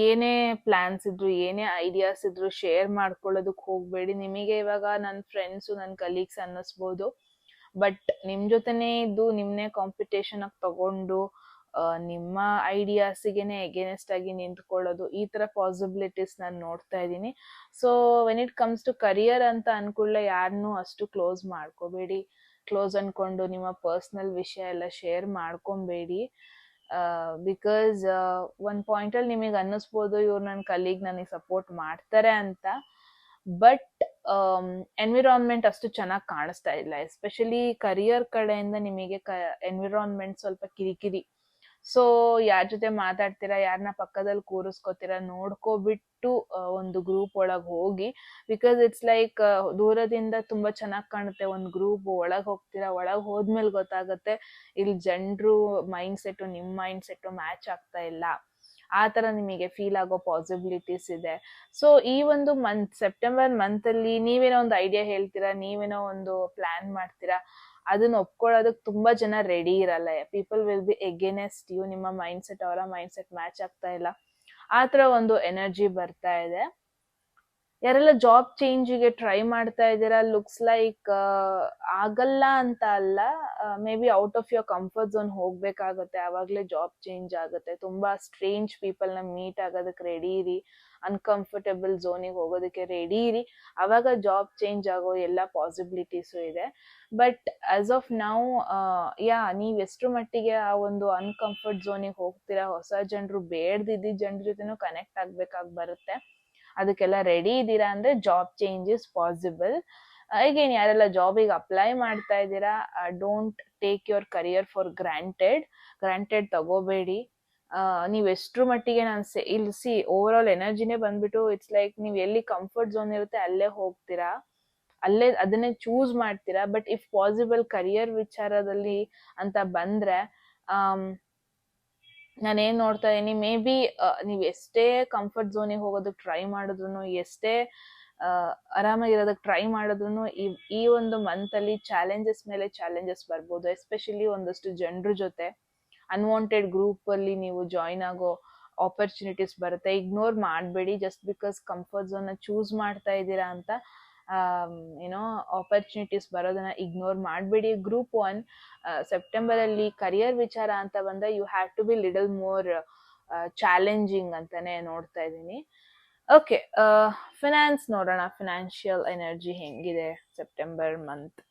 A: ಏನೇ ಪ್ಲಾನ್ಸ್ ಇದ್ರು, ಏನೇ ಐಡಿಯಾಸ್ ಇದ್ರು ಶೇರ್ ಮಾಡ್ಕೊಳ್ಳೋದಕ್ಕೆ ಹೋಗ್ಬೇಡಿ. ನಿಮಗೆ ಇವಾಗ ನನ್ನ ಫ್ರೆಂಡ್ಸು, ನನ್ನ ಕಲೀಗ್ಸ್ ಅನ್ನಿಸ್ಬೋದು, ಬಟ್ ನಿಮ್ ಜೊತೆನೇ ಇದ್ದು ನಿಮ್ನೆ ಕಾಂಪಿಟೇಷನ್ ಆಗಿ ತಗೊಂಡು ನಿಮ್ಮ ಐಡಿಯಾಸಿಗೆನೆ ಎಗೇನೆಸ್ಟ್ ಆಗಿ ನಿಂತ್ಕೊಳ್ಳೋದು, ಈ ತರ ಪಾಸಿಬಿಲಿಟೀಸ್ ನಾನು ನೋಡ್ತಾ ಇದ್ದೀನಿ. So when it comes to career ಅಂತ ಅನ್ಕೊಳ್ಳೆ ಯಾರನ್ನೂ ಅಷ್ಟು ಕ್ಲೋಸ್ ಮಾಡ್ಕೋಬೇಡಿ. ಕ್ಲೋಸ್ ಅನ್ಕೊಂಡು ನಿಮ್ಮ ಪರ್ಸ್ನಲ್ ವಿಷಯ ಎಲ್ಲ ಶೇರ್ ಮಾಡ್ಕೊಬೇಡಿ. ಬಿಕಾಸ್ ಒಂದ್ ಪಾಯಿಂಟ್ ಅಲ್ಲಿ ನಿಮಗೆ ಅನ್ನಿಸ್ಬೋದು ಇವ್ರು ನನ್ನ ಕಲೀಗ್ ನನಗೆ ಸಪೋರ್ಟ್ ಮಾಡ್ತಾರೆ ಅಂತ, ಬಟ್ ಎನ್ವಿರಾನ್ಮೆಂಟ್ ಅಷ್ಟು ಚೆನ್ನಾಗಿ ಕಾಣಿಸ್ತಾ ಇಲ್ಲ. ಎಸ್ಪೆಷಲಿ ಕರಿಯರ್ ಕಡೆಯಿಂದ ನಿಮಗೆ ಎನ್ವಿರಾನ್ಮೆಂಟ್ ಸ್ವಲ್ಪ ಕಿರಿಕಿರಿ. ಸೊ ಯಾರ ಜೊತೆ ಮಾತಾಡ್ತೀರಾ, ಯಾರನ್ನ ಪಕ್ಕದಲ್ಲಿ ಕೂರಿಸ್ಕೋತೀರಾ ನೋಡ್ಕೋಬಿಟ್ಟು ಒಂದು ಗ್ರೂಪ್ ಒಳಗ್ ಹೋಗಿ. ಬಿಕಾಸ್ ಇಟ್ಸ್ ಲೈಕ್ ದೂರದಿಂದ ತುಂಬಾ ಚೆನ್ನಾಗಿ ಕಾಣುತ್ತೆ ಒಂದು ಗ್ರೂಪ್, ಒಳಗ್ ಹೋಗ್ತೀರಾ, ಒಳಗ್ ಹೋದ್ಮೇಲೆ ಗೊತ್ತಾಗತ್ತೆ ಇಲ್ಲಿ ಜನರು ಮೈಂಡ್ ಸೆಟ್ ನಿಮ್ ಮೈಂಡ್ ಸೆಟ್ ಮ್ಯಾಚ್ ಆಗ್ತಾ ಇಲ್ಲ. ಆ ತರ ನಿಮಗೆ ಫೀಲ್ ಆಗೋ ಪಾಸಿಬಿಲಿಟೀಸ್ ಇದೆ. ಸೊ ಈ ಒಂದು ಸೆಪ್ಟೆಂಬರ್ ಮಂತ್ ಅಲ್ಲಿ ನೀವೇನೋ ಒಂದು ಐಡಿಯಾ ಹೇಳ್ತೀರಾ, ನೀವೇನೋ ಒಂದು ಪ್ಲಾನ್ ಮಾಡ್ತೀರಾ, ಅದನ್ನ ಒಪ್ಕೊಳ್ಳೋದಕ್ಕೆ ತುಂಬಾ ಜನ ರೆಡಿ ಇರಲ್ಲ. People will be against you. ನಿಮ್ಮ ಮೈಂಡ್ ಸೆಟ್ ಅವರ ಮೈಂಡ್ ಸೆಟ್ ಮ್ಯಾಚ್ ಆಗ್ತಾ ಇಲ್ಲ, ಆ ತರ ಒಂದು ಎನರ್ಜಿ ಬರ್ತಾ ಇದೆ. ಯಾರೆಲ್ಲ ಜಾಬ್ ಚೇಂಜಿಗೆ ಟ್ರೈ ಮಾಡ್ತಾ ಇದ್ದೀರಾ, ಲುಕ್ಸ್ ಲೈಕ್ ಆಗಲ್ಲ ಅಂತ ಅಲ್ಲ, may be out of your comfort zone ಹೋಗ್ಬೇಕಾಗತ್ತೆ, ಆವಾಗಲೇ ಜಾಬ್ ಚೇಂಜ್ ಆಗುತ್ತೆ. ತುಂಬಾ ಸ್ಟ್ರೇಂಜ್ ಪೀಪಲ್ನ ಮೀಟ್ ಆಗೋದಕ್ಕೆ ರೆಡಿ ಇರಿ, ಅನ್ಕಂಫರ್ಟೇಬಲ್ ಝೋನಿಗೆ ಹೋಗೋದಕ್ಕೆ ರೆಡಿ ಇರಿ, ಅವಾಗ ಜಾಬ್ ಚೇಂಜ್ ಆಗೋ ಎಲ್ಲ ಪಾಸಿಬಿಲಿಟೀಸು ಇದೆ. ಬಟ್ ಆಸ್ ಆಫ್ ನೌ ನೀವ್ ಎಷ್ಟರ ಮಟ್ಟಿಗೆ ಆ ಒಂದು ಅನ್ಕಂಫರ್ಟ್ ಝೋನಿಗೆ ಹೋಗ್ತೀರಾ, ಹೊಸ ಜನರು ಬೇಡ್ದಿದ್ದ ಜನರ ಜೊತೆನೂ ಕನೆಕ್ಟ್ ಆಗ್ಬೇಕಾಗಿ ಬರುತ್ತೆ, ಅದಕ್ಕೆಲ್ಲ ರೆಡಿ ಇದ್ದೀರಾ ಅಂದ್ರೆ job change is possible. Again ಯಾರೆಲ್ಲ ಜಾಬಿಗೆ ಅಪ್ಲೈ ಮಾಡ್ತಾ ಇದ್ದೀರಾ, don't take your career for granted ತಗೋಬೇಡಿ. ನೀವ್ ಎಷ್ಟ್ರ ಮಟ್ಟಿಗೆ ಇಲ್ಲಿ ಓವರ್ ಆಲ್ ಎನರ್ಜಿನೇ ಬಂದ್ಬಿಟ್ಟು ಇಟ್ಸ್ ಲೈಕ್ ನೀವ್ ಎಲ್ಲಿ ಕಂಫರ್ಟ್ ಝೋನ್ ಇರುತ್ತೆ ಅಲ್ಲೇ ಹೋಗ್ತೀರಾ, ಅಲ್ಲೇ ಅದನ್ನೇ ಚೂಸ್ ಮಾಡ್ತೀರಾ. ಬಟ್ ಇಫ್ ಪಾಸಿಬಲ್ ಕರಿಯರ್ ವಿಚಾರದಲ್ಲಿ ಅಂತ ಬಂದ್ರೆ ನಾನೇನ್ ನೋಡ್ತಾ ಇದೀನಿ, ಮೇ ಬಿ ನೀವ್ ಎಷ್ಟೇ ಕಂಫರ್ಟ್ ಝೋನಿಗೆ ಹೋಗೋದಕ್ಕೆ ಟ್ರೈ ಮಾಡಿದ್ರು, ಎಷ್ಟೇ ಆರಾಮಾಗಿರೋದಕ್ಕೆ ಟ್ರೈ ಮಾಡಿದ್ರು, ಈ ಒಂದು ಮಂತ್ ಅಲ್ಲಿ ಚಾಲೆಂಜಸ್ ಮೇಲೆ ಚಾಲೆಂಜಸ್ ಬರ್ಬೋದು. ಎಸ್ಪೆಷಲಿ ಒಂದಷ್ಟು ಜನರ ಜೊತೆ ಅನ್ವಾಂಟೆಡ್ ಗ್ರೂಪ್ ಅಲ್ಲಿ ನೀವು ಜಾಯಿನ್ ಆಗೋ ಆಪರ್ಚುನಿಟೀಸ್ ಬರುತ್ತೆ. ಇಗ್ನೋರ್ ಮಾಡಬೇಡಿ. Just because comfort zone choose ಮಾಡ್ತಾ ಇದ್ದೀರಾ ಅಂತ ಏನೋ ಆಪರ್ಚುನಿಟೀಸ್ ಬರೋದನ್ನ ಇಗ್ನೋರ್ ಮಾಡಬೇಡಿ. ಗ್ರೂಪ್ 1 ಸೆಪ್ಟೆಂಬರ್ ಅಲ್ಲಿ ಕರಿಯರ್ ವಿಚಾರ ಅಂತ ಬಂದ you have to be little more challenging ಅಂತಾನೆ ನೋಡ್ತಾ ಇದ್ದೀನಿ. ಓಕೆ, ಫಿನಾನ್ಸ್ ನೋಡೋಣ. ಫಿನಾನ್ಷಿಯಲ್ ಎನರ್ಜಿ ಹೆಂಗಿದೆ September month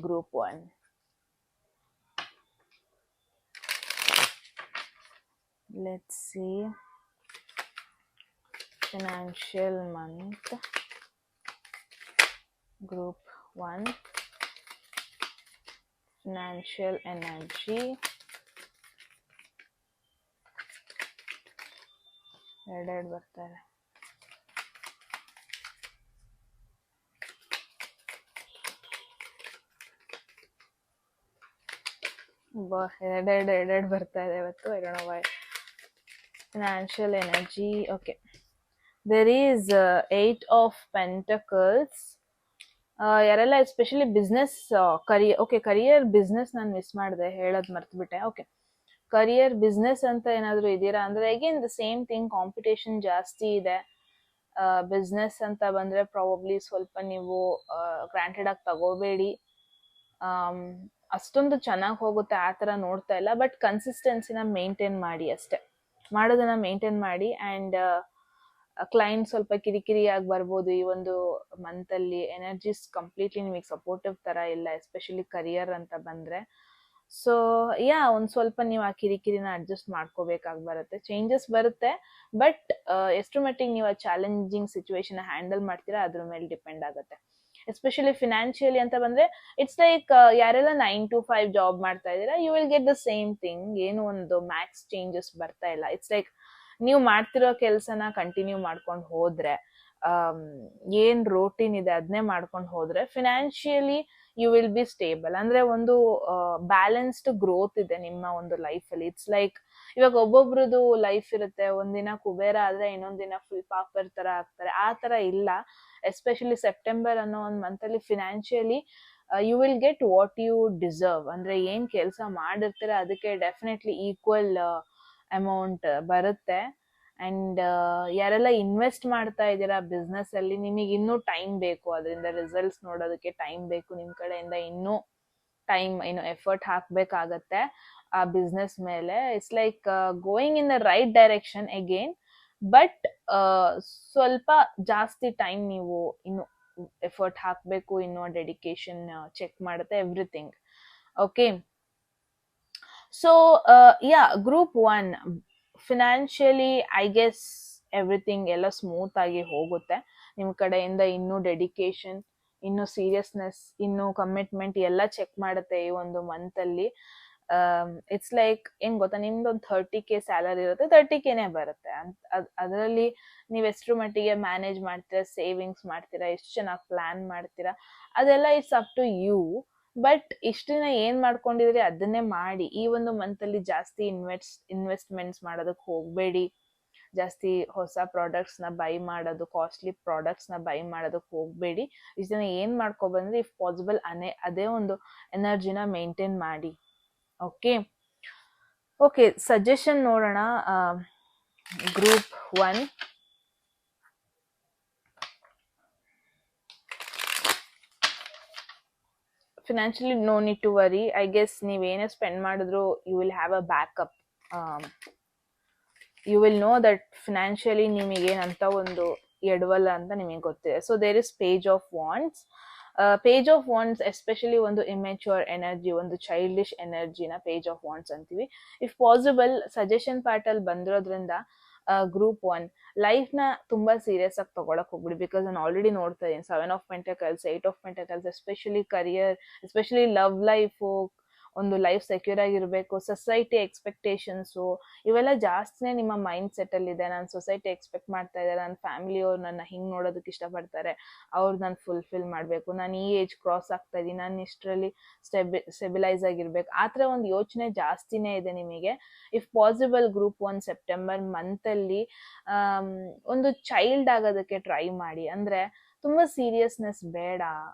A: group 1. Let's see. Financial month group 1 financial energy. ಎರಡೆರಡು ಬರ್ತಾರೆ. ಎರಡೆರಡು ಬರ್ತಾ ಇದೆ ಇವತ್ತು. I don't know why. Financial energy. Okay, there is 8 of Pentacles. ಯಾರೆಲ್ಲ especially business career, okay career business ನಾನು ಮಿಸ್ ಮಾಡಿದೆ, ಹೇಳೋದು ಮರ್ತ್ಬಿಟ್ಟೆ. ಓಕೆ, ಕರಿಯರ್ ಬಿಸ್ನೆಸ್ ಅಂತ ಏನಾದ್ರು ಇದೀರಾ ಅಂದ್ರೆ again the same thing, competition ಜಾಸ್ತಿ ಇದೆ. ಬಿಸ್ನೆಸ್ ಅಂತ ಬಂದ್ರೆ ಪ್ರಾಬಬ್ಲಿ ಸ್ವಲ್ಪ ನೀವು ಗ್ರಾಂಟೆಡ್ ಆಗಿ ತಗೋಬೇಡಿ. ಅಷ್ಟೊಂದು ಚೆನ್ನಾಗಿ ಹೋಗುತ್ತೆ ಆ ಥರ ನೋಡ್ತಾ ಇಲ್ಲ, ಬಟ್ ಕನ್ಸಿಸ್ಟೆನ್ಸಿನ ಮೇಂಟೈನ್ ಮಾಡಿ ಅಷ್ಟೇ, ಮಾಡೋದನ್ನ ಮೇಂಟೈನ್ ಮಾಡಿ. ಆ್ಯಂಡ್ ಕ್ಲೈಂಟ್ ಸ್ವಲ್ಪ ಕಿರಿಕಿರಿಯಾಗಿ ಬರ್ಬೋದು ಈ ಒಂದು ಮಂತ್ ಅಲ್ಲಿ. ಎನರ್ಜೀಸ್ ಕಂಪ್ಲೀಟ್ಲಿ ನಿಮಗೆ ಸಪೋರ್ಟಿವ್ ತರ ಇಲ್ಲ, ಎಸ್ಪೆಷಲಿ ಕರಿಯರ್ ಅಂತ ಬಂದ್ರೆ. ಸೊ ಒಂದ್ ಸ್ವಲ್ಪ ನೀವು ಆ ಕಿರಿಕಿರಿನ ಅಡ್ಜಸ್ಟ್ ಮಾಡ್ಕೋಬೇಕಾಗಿ ಬರುತ್ತೆ. ಚೇಂಜಸ್ ಬರುತ್ತೆ, ಬಟ್ ಎಷ್ಟು ಮಟ್ಟಿಗೆ ನೀವು ಆ ಚಾಲೆಂಜಿಂಗ್ ಸಿಚುವೇಶನ್ ಹ್ಯಾಂಡಲ್ ಮಾಡ್ತೀರಾ ಅದ್ರ ಮೇಲೆ ಡಿಪೆಂಡ್ ಆಗುತ್ತೆ. ಎಸ್ಪೆಷಲಿ ಫಿನಾನ್ಷಿಯಲಿ ಅಂತ ಬಂದ್ರೆ ಇಟ್ಸ್ ಲೈಕ್ ಯಾರೆಲ್ಲ 9 to 5 ಜಾಬ್ ಮಾಡ್ತಾ ಇದ್ದೀರಾ, you will get the same thing. ಏನು ಒಂದು ಮ್ಯಾಕ್ಸ್ ಚೇಂಜಸ್ ಬರ್ತಾ ಇಲ್ಲ. ಇಟ್ಸ್ ಲೈಕ್ ನೀವು ಮಾಡ್ತಿರೋ ಕೆಲ್ಸನ ಕಂಟಿನ್ಯೂ ಮಾಡ್ಕೊಂಡು ಹೋದ್ರೆ, ಏನ್ ರೋಟೀನ್ ಇದೆ ಅದನ್ನೇ ಮಾಡ್ಕೊಂಡು ಹೋದ್ರೆ financially you will be stable. ಅಂದ್ರೆ ಒಂದು ಬ್ಯಾಲೆನ್ಸ್ಡ್ ಗ್ರೋತ್ ಇದೆ ನಿಮ್ಮ ಒಂದು ಲೈಫಲ್ಲಿ. ಇಟ್ಸ್ ಲೈಕ್ ಇವಾಗ ಒಬ್ಬೊಬ್ರದ್ದು ಲೈಫ್ ಇರುತ್ತೆ, ಒಂದಿನ ಕುಬೇರ ಆದ್ರೆ ಇನ್ನೊಂದ್ ದಿನ ಫುಲ್ ಪಾಪರ್ ತರ ಆಗ್ತಾರೆ, ಆ ತರ ಇಲ್ಲ. ಎಸ್ಪೆಷಲಿ ಸೆಪ್ಟೆಂಬರ್ ಅನ್ನೋ ಒಂದು ಮಂತ್ ಅಲ್ಲಿ financially you will get what you deserve. ಅಂದ್ರೆ ಏನ್ ಕೆಲಸ ಮಾಡಿರ್ತೀರ ಅದಕ್ಕೆ ಡೆಫಿನೆಟ್ಲಿ ಈಕ್ವಲ್ ಅಮೌಂಟ್ ಬರುತ್ತೆ. ಅಂಡ್ ಯಾರೆಲ್ಲ ಇನ್ವೆಸ್ಟ್ ಮಾಡ್ತಾ ಇದ್ದೀರಾ ಬಿಸ್ನೆಸ್ ಅಲ್ಲಿ, ನಿಮಗೆ ಇನ್ನೂ ಟೈಮ್ ಬೇಕು, ಅದರಿಂದ ರಿಸಲ್ಟ್ಸ್ ನೋಡೋದಕ್ಕೆ ಟೈಮ್ ಬೇಕು. ನಿಮ್ ಕಡೆಯಿಂದ ಇನ್ನೂ ಟೈಮ್, ಎಫರ್ಟ್ ಹಾಕ್ಬೇಕಾಗತ್ತೆ ಆ ಬಿಸ್ನೆಸ್ ಮೇಲೆ. It's like going in the right direction again, but ಸ್ವಲ್ಪ ಜಾಸ್ತಿ ಟೈಮ್ ನೀವು ಇನ್ನು ಎಫರ್ಟ್ ಹಾಕ್ಬೇಕು, ಇನ್ನು ಡೆಡಿಕೇಶನ್ ಚೆಕ್ ಮಾಡುತ್ತೆ everything. Okay, so group 1 financially I guess everything ಎಲ್ಲ ಸ್ಮೂತ್ ಆಗಿ ಹೋಗುತ್ತೆ. ನಿಮ್ ಕಡೆಯಿಂದ ಇನ್ನೂ ಡೆಡಿಕೇಶನ್, ಇನ್ನು ಸೀರಿಯಸ್ನೆಸ್, ಇನ್ನು ಕಮಿಟ್ಮೆಂಟ್ ಎಲ್ಲ ಚೆಕ್ ಮಾಡುತ್ತೆ ಈ ಒಂದು ಮಂತ್ ಅಲ್ಲಿ. ಇಟ್ಸ್ ಲೈಕ್ ಏನ್ ಗೊತ್ತಾ, ನಿಮ್ದೊಂದು 30K ಸ್ಯಾಲರಿ ಇರುತ್ತೆ, 30Kನೇ ಬರುತ್ತೆ. ಅದರಲ್ಲಿ ನೀವ್ ಎಷ್ಟ್ರ ಮಟ್ಟಿಗೆ ಮ್ಯಾನೇಜ್ ಮಾಡ್ತೀರಾ, ಸೇವಿಂಗ್ಸ್ ಮಾಡ್ತೀರಾ, ಎಷ್ಟು ಚೆನ್ನಾಗಿ ಪ್ಲಾನ್ ಮಾಡ್ತೀರಾ, ಅದೆಲ್ಲ it's up to you. But ಇಷ್ಟ ದಿನ ಏನ್ ಮಾಡ್ಕೊಂಡಿದ್ರಿ ಅದನ್ನೇ ಮಾಡಿ. ಈ ಒಂದು ಮಂತ್ ಅಲ್ಲಿ ಜಾಸ್ತಿ ಇನ್ವೆಸ್ಟ್ಮೆಂಟ್ಸ್ ಮಾಡೋದಕ್ಕೆ ಹೋಗ್ಬೇಡಿ. ಜಾಸ್ತಿ ಹೊಸ ಪ್ರಾಡಕ್ಟ್ಸ್ ನ ಬೈ ಮಾಡೋದು, ಕಾಸ್ಟ್ಲಿ ಪ್ರಾಡಕ್ಟ್ಸ್ ನ ಬೈ ಮಾಡೋದಕ್ಕೆ ಹೋಗ್ಬೇಡಿ. ಇಷ್ಟ ದಿನ ಏನ್ ಮಾಡ್ಕೊ ಬಂದ್ರೆ ಇಫ್ ಪಾಸಿಬಲ್ ಅದೇ ಒಂದು ಎನರ್ಜಿನ ಮೇಂಟೈನ್ ಮಾಡಿ. ಓಕೆ, ಸಜೆಷನ್ ನೋಡೋಣ. Group 1, financially no need to worry. I guess ನೀವೇನೇ ಸ್ಪೆಂಡ್ ಮಾಡಿದ್ರು you will have a backup. You will know that financially ನಿಮಗೇನಂತ ಒಂದು ಎಡವಲ್ಲ ಅಂತ ನಿಮಗೆ ಗೊತ್ತಿದೆ. So there is page of wands. Page of wands especially ಒಂದು ಇಮ್ಯಾಚ್ಯೂರ್ ಎನರ್ಜಿ, ಒಂದು ಚೈಲ್ಡಿಶ್ ಎನರ್ಜಿನ ಪೇಜ್ ಆಫ್ ವಾಂಡ್ಸ್ ಅಂತೀವಿ. ಇಫ್ ಪಾಸಿಬಲ್ ಸಜೆಷನ್ ಪಾರ್ಟ್ ಅಲ್ಲಿ ಬಂದಿರೋದ್ರಿಂದ ಗ್ರೂಪ್ 1 ಲೈಫ್ ನ ತುಂಬಾ ಸೀರಿಯಸ್ ಆಗಿ ತಗೊಳಕ್ ಹೋಗ್ಬಿಡಿ. ಬಿಕಾಸ್ ನಾನು ಆಲ್ರೆಡಿ ನೋಡ್ತಾ ಇದ್ದೀನಿ 7 of pentacles, 8 of pentacles, especially career, especially love life, ಒಂದು ಲೈಫ್ ಸೆಕ್ಯೂರ್ ಆಗಿರ್ಬೇಕು, ಸೊಸೈಟಿ ಎಕ್ಸ್ಪೆಕ್ಟೇಷನ್ಸು, ಇವೆಲ್ಲ ಜಾಸ್ತಿನೇ ನಿಮ್ಮ ಮೈಂಡ್ ಸೆಟ್ ಅಲ್ಲಿ ಇದೆ. ನಾನು ಸೊಸೈಟಿ ಎಕ್ಸ್ಪೆಕ್ಟ್ ಮಾಡ್ತಾ ಇದ್ದಾರೆ, ನನ್ನ ಫ್ಯಾಮಿಲಿ ಅವ್ರು ನನ್ನ ಹಿಂಗ್ ನೋಡೋದಕ್ಕೆ ಇಷ್ಟಪಡ್ತಾರೆ, ಅವ್ರು ನಾನು ಫುಲ್ಫಿಲ್ ಮಾಡ್ಬೇಕು, ನಾನು ಈ ಏಜ್ ಕ್ರಾಸ್ ಆಗ್ತಾ ಇದೀನಿ, ನಾನು ಇಷ್ಟರಲ್ಲಿ ಸ್ಟೆಬಿಲೈಸ್ ಆಗಿರ್ಬೇಕು, ಆ ಥರ ಒಂದು ಯೋಚನೆ ಜಾಸ್ತಿನೇ ಇದೆ ನಿಮಗೆ. If possible group 1 September month ಅಲ್ಲಿ ಒಂದು ಚೈಲ್ಡ್ ಆಗೋದಕ್ಕೆ ಟ್ರೈ ಮಾಡಿ. ಅಂದ್ರೆ ತುಂಬಾ ಸೀರಿಯಸ್ನೆಸ್ ಬೇಡ,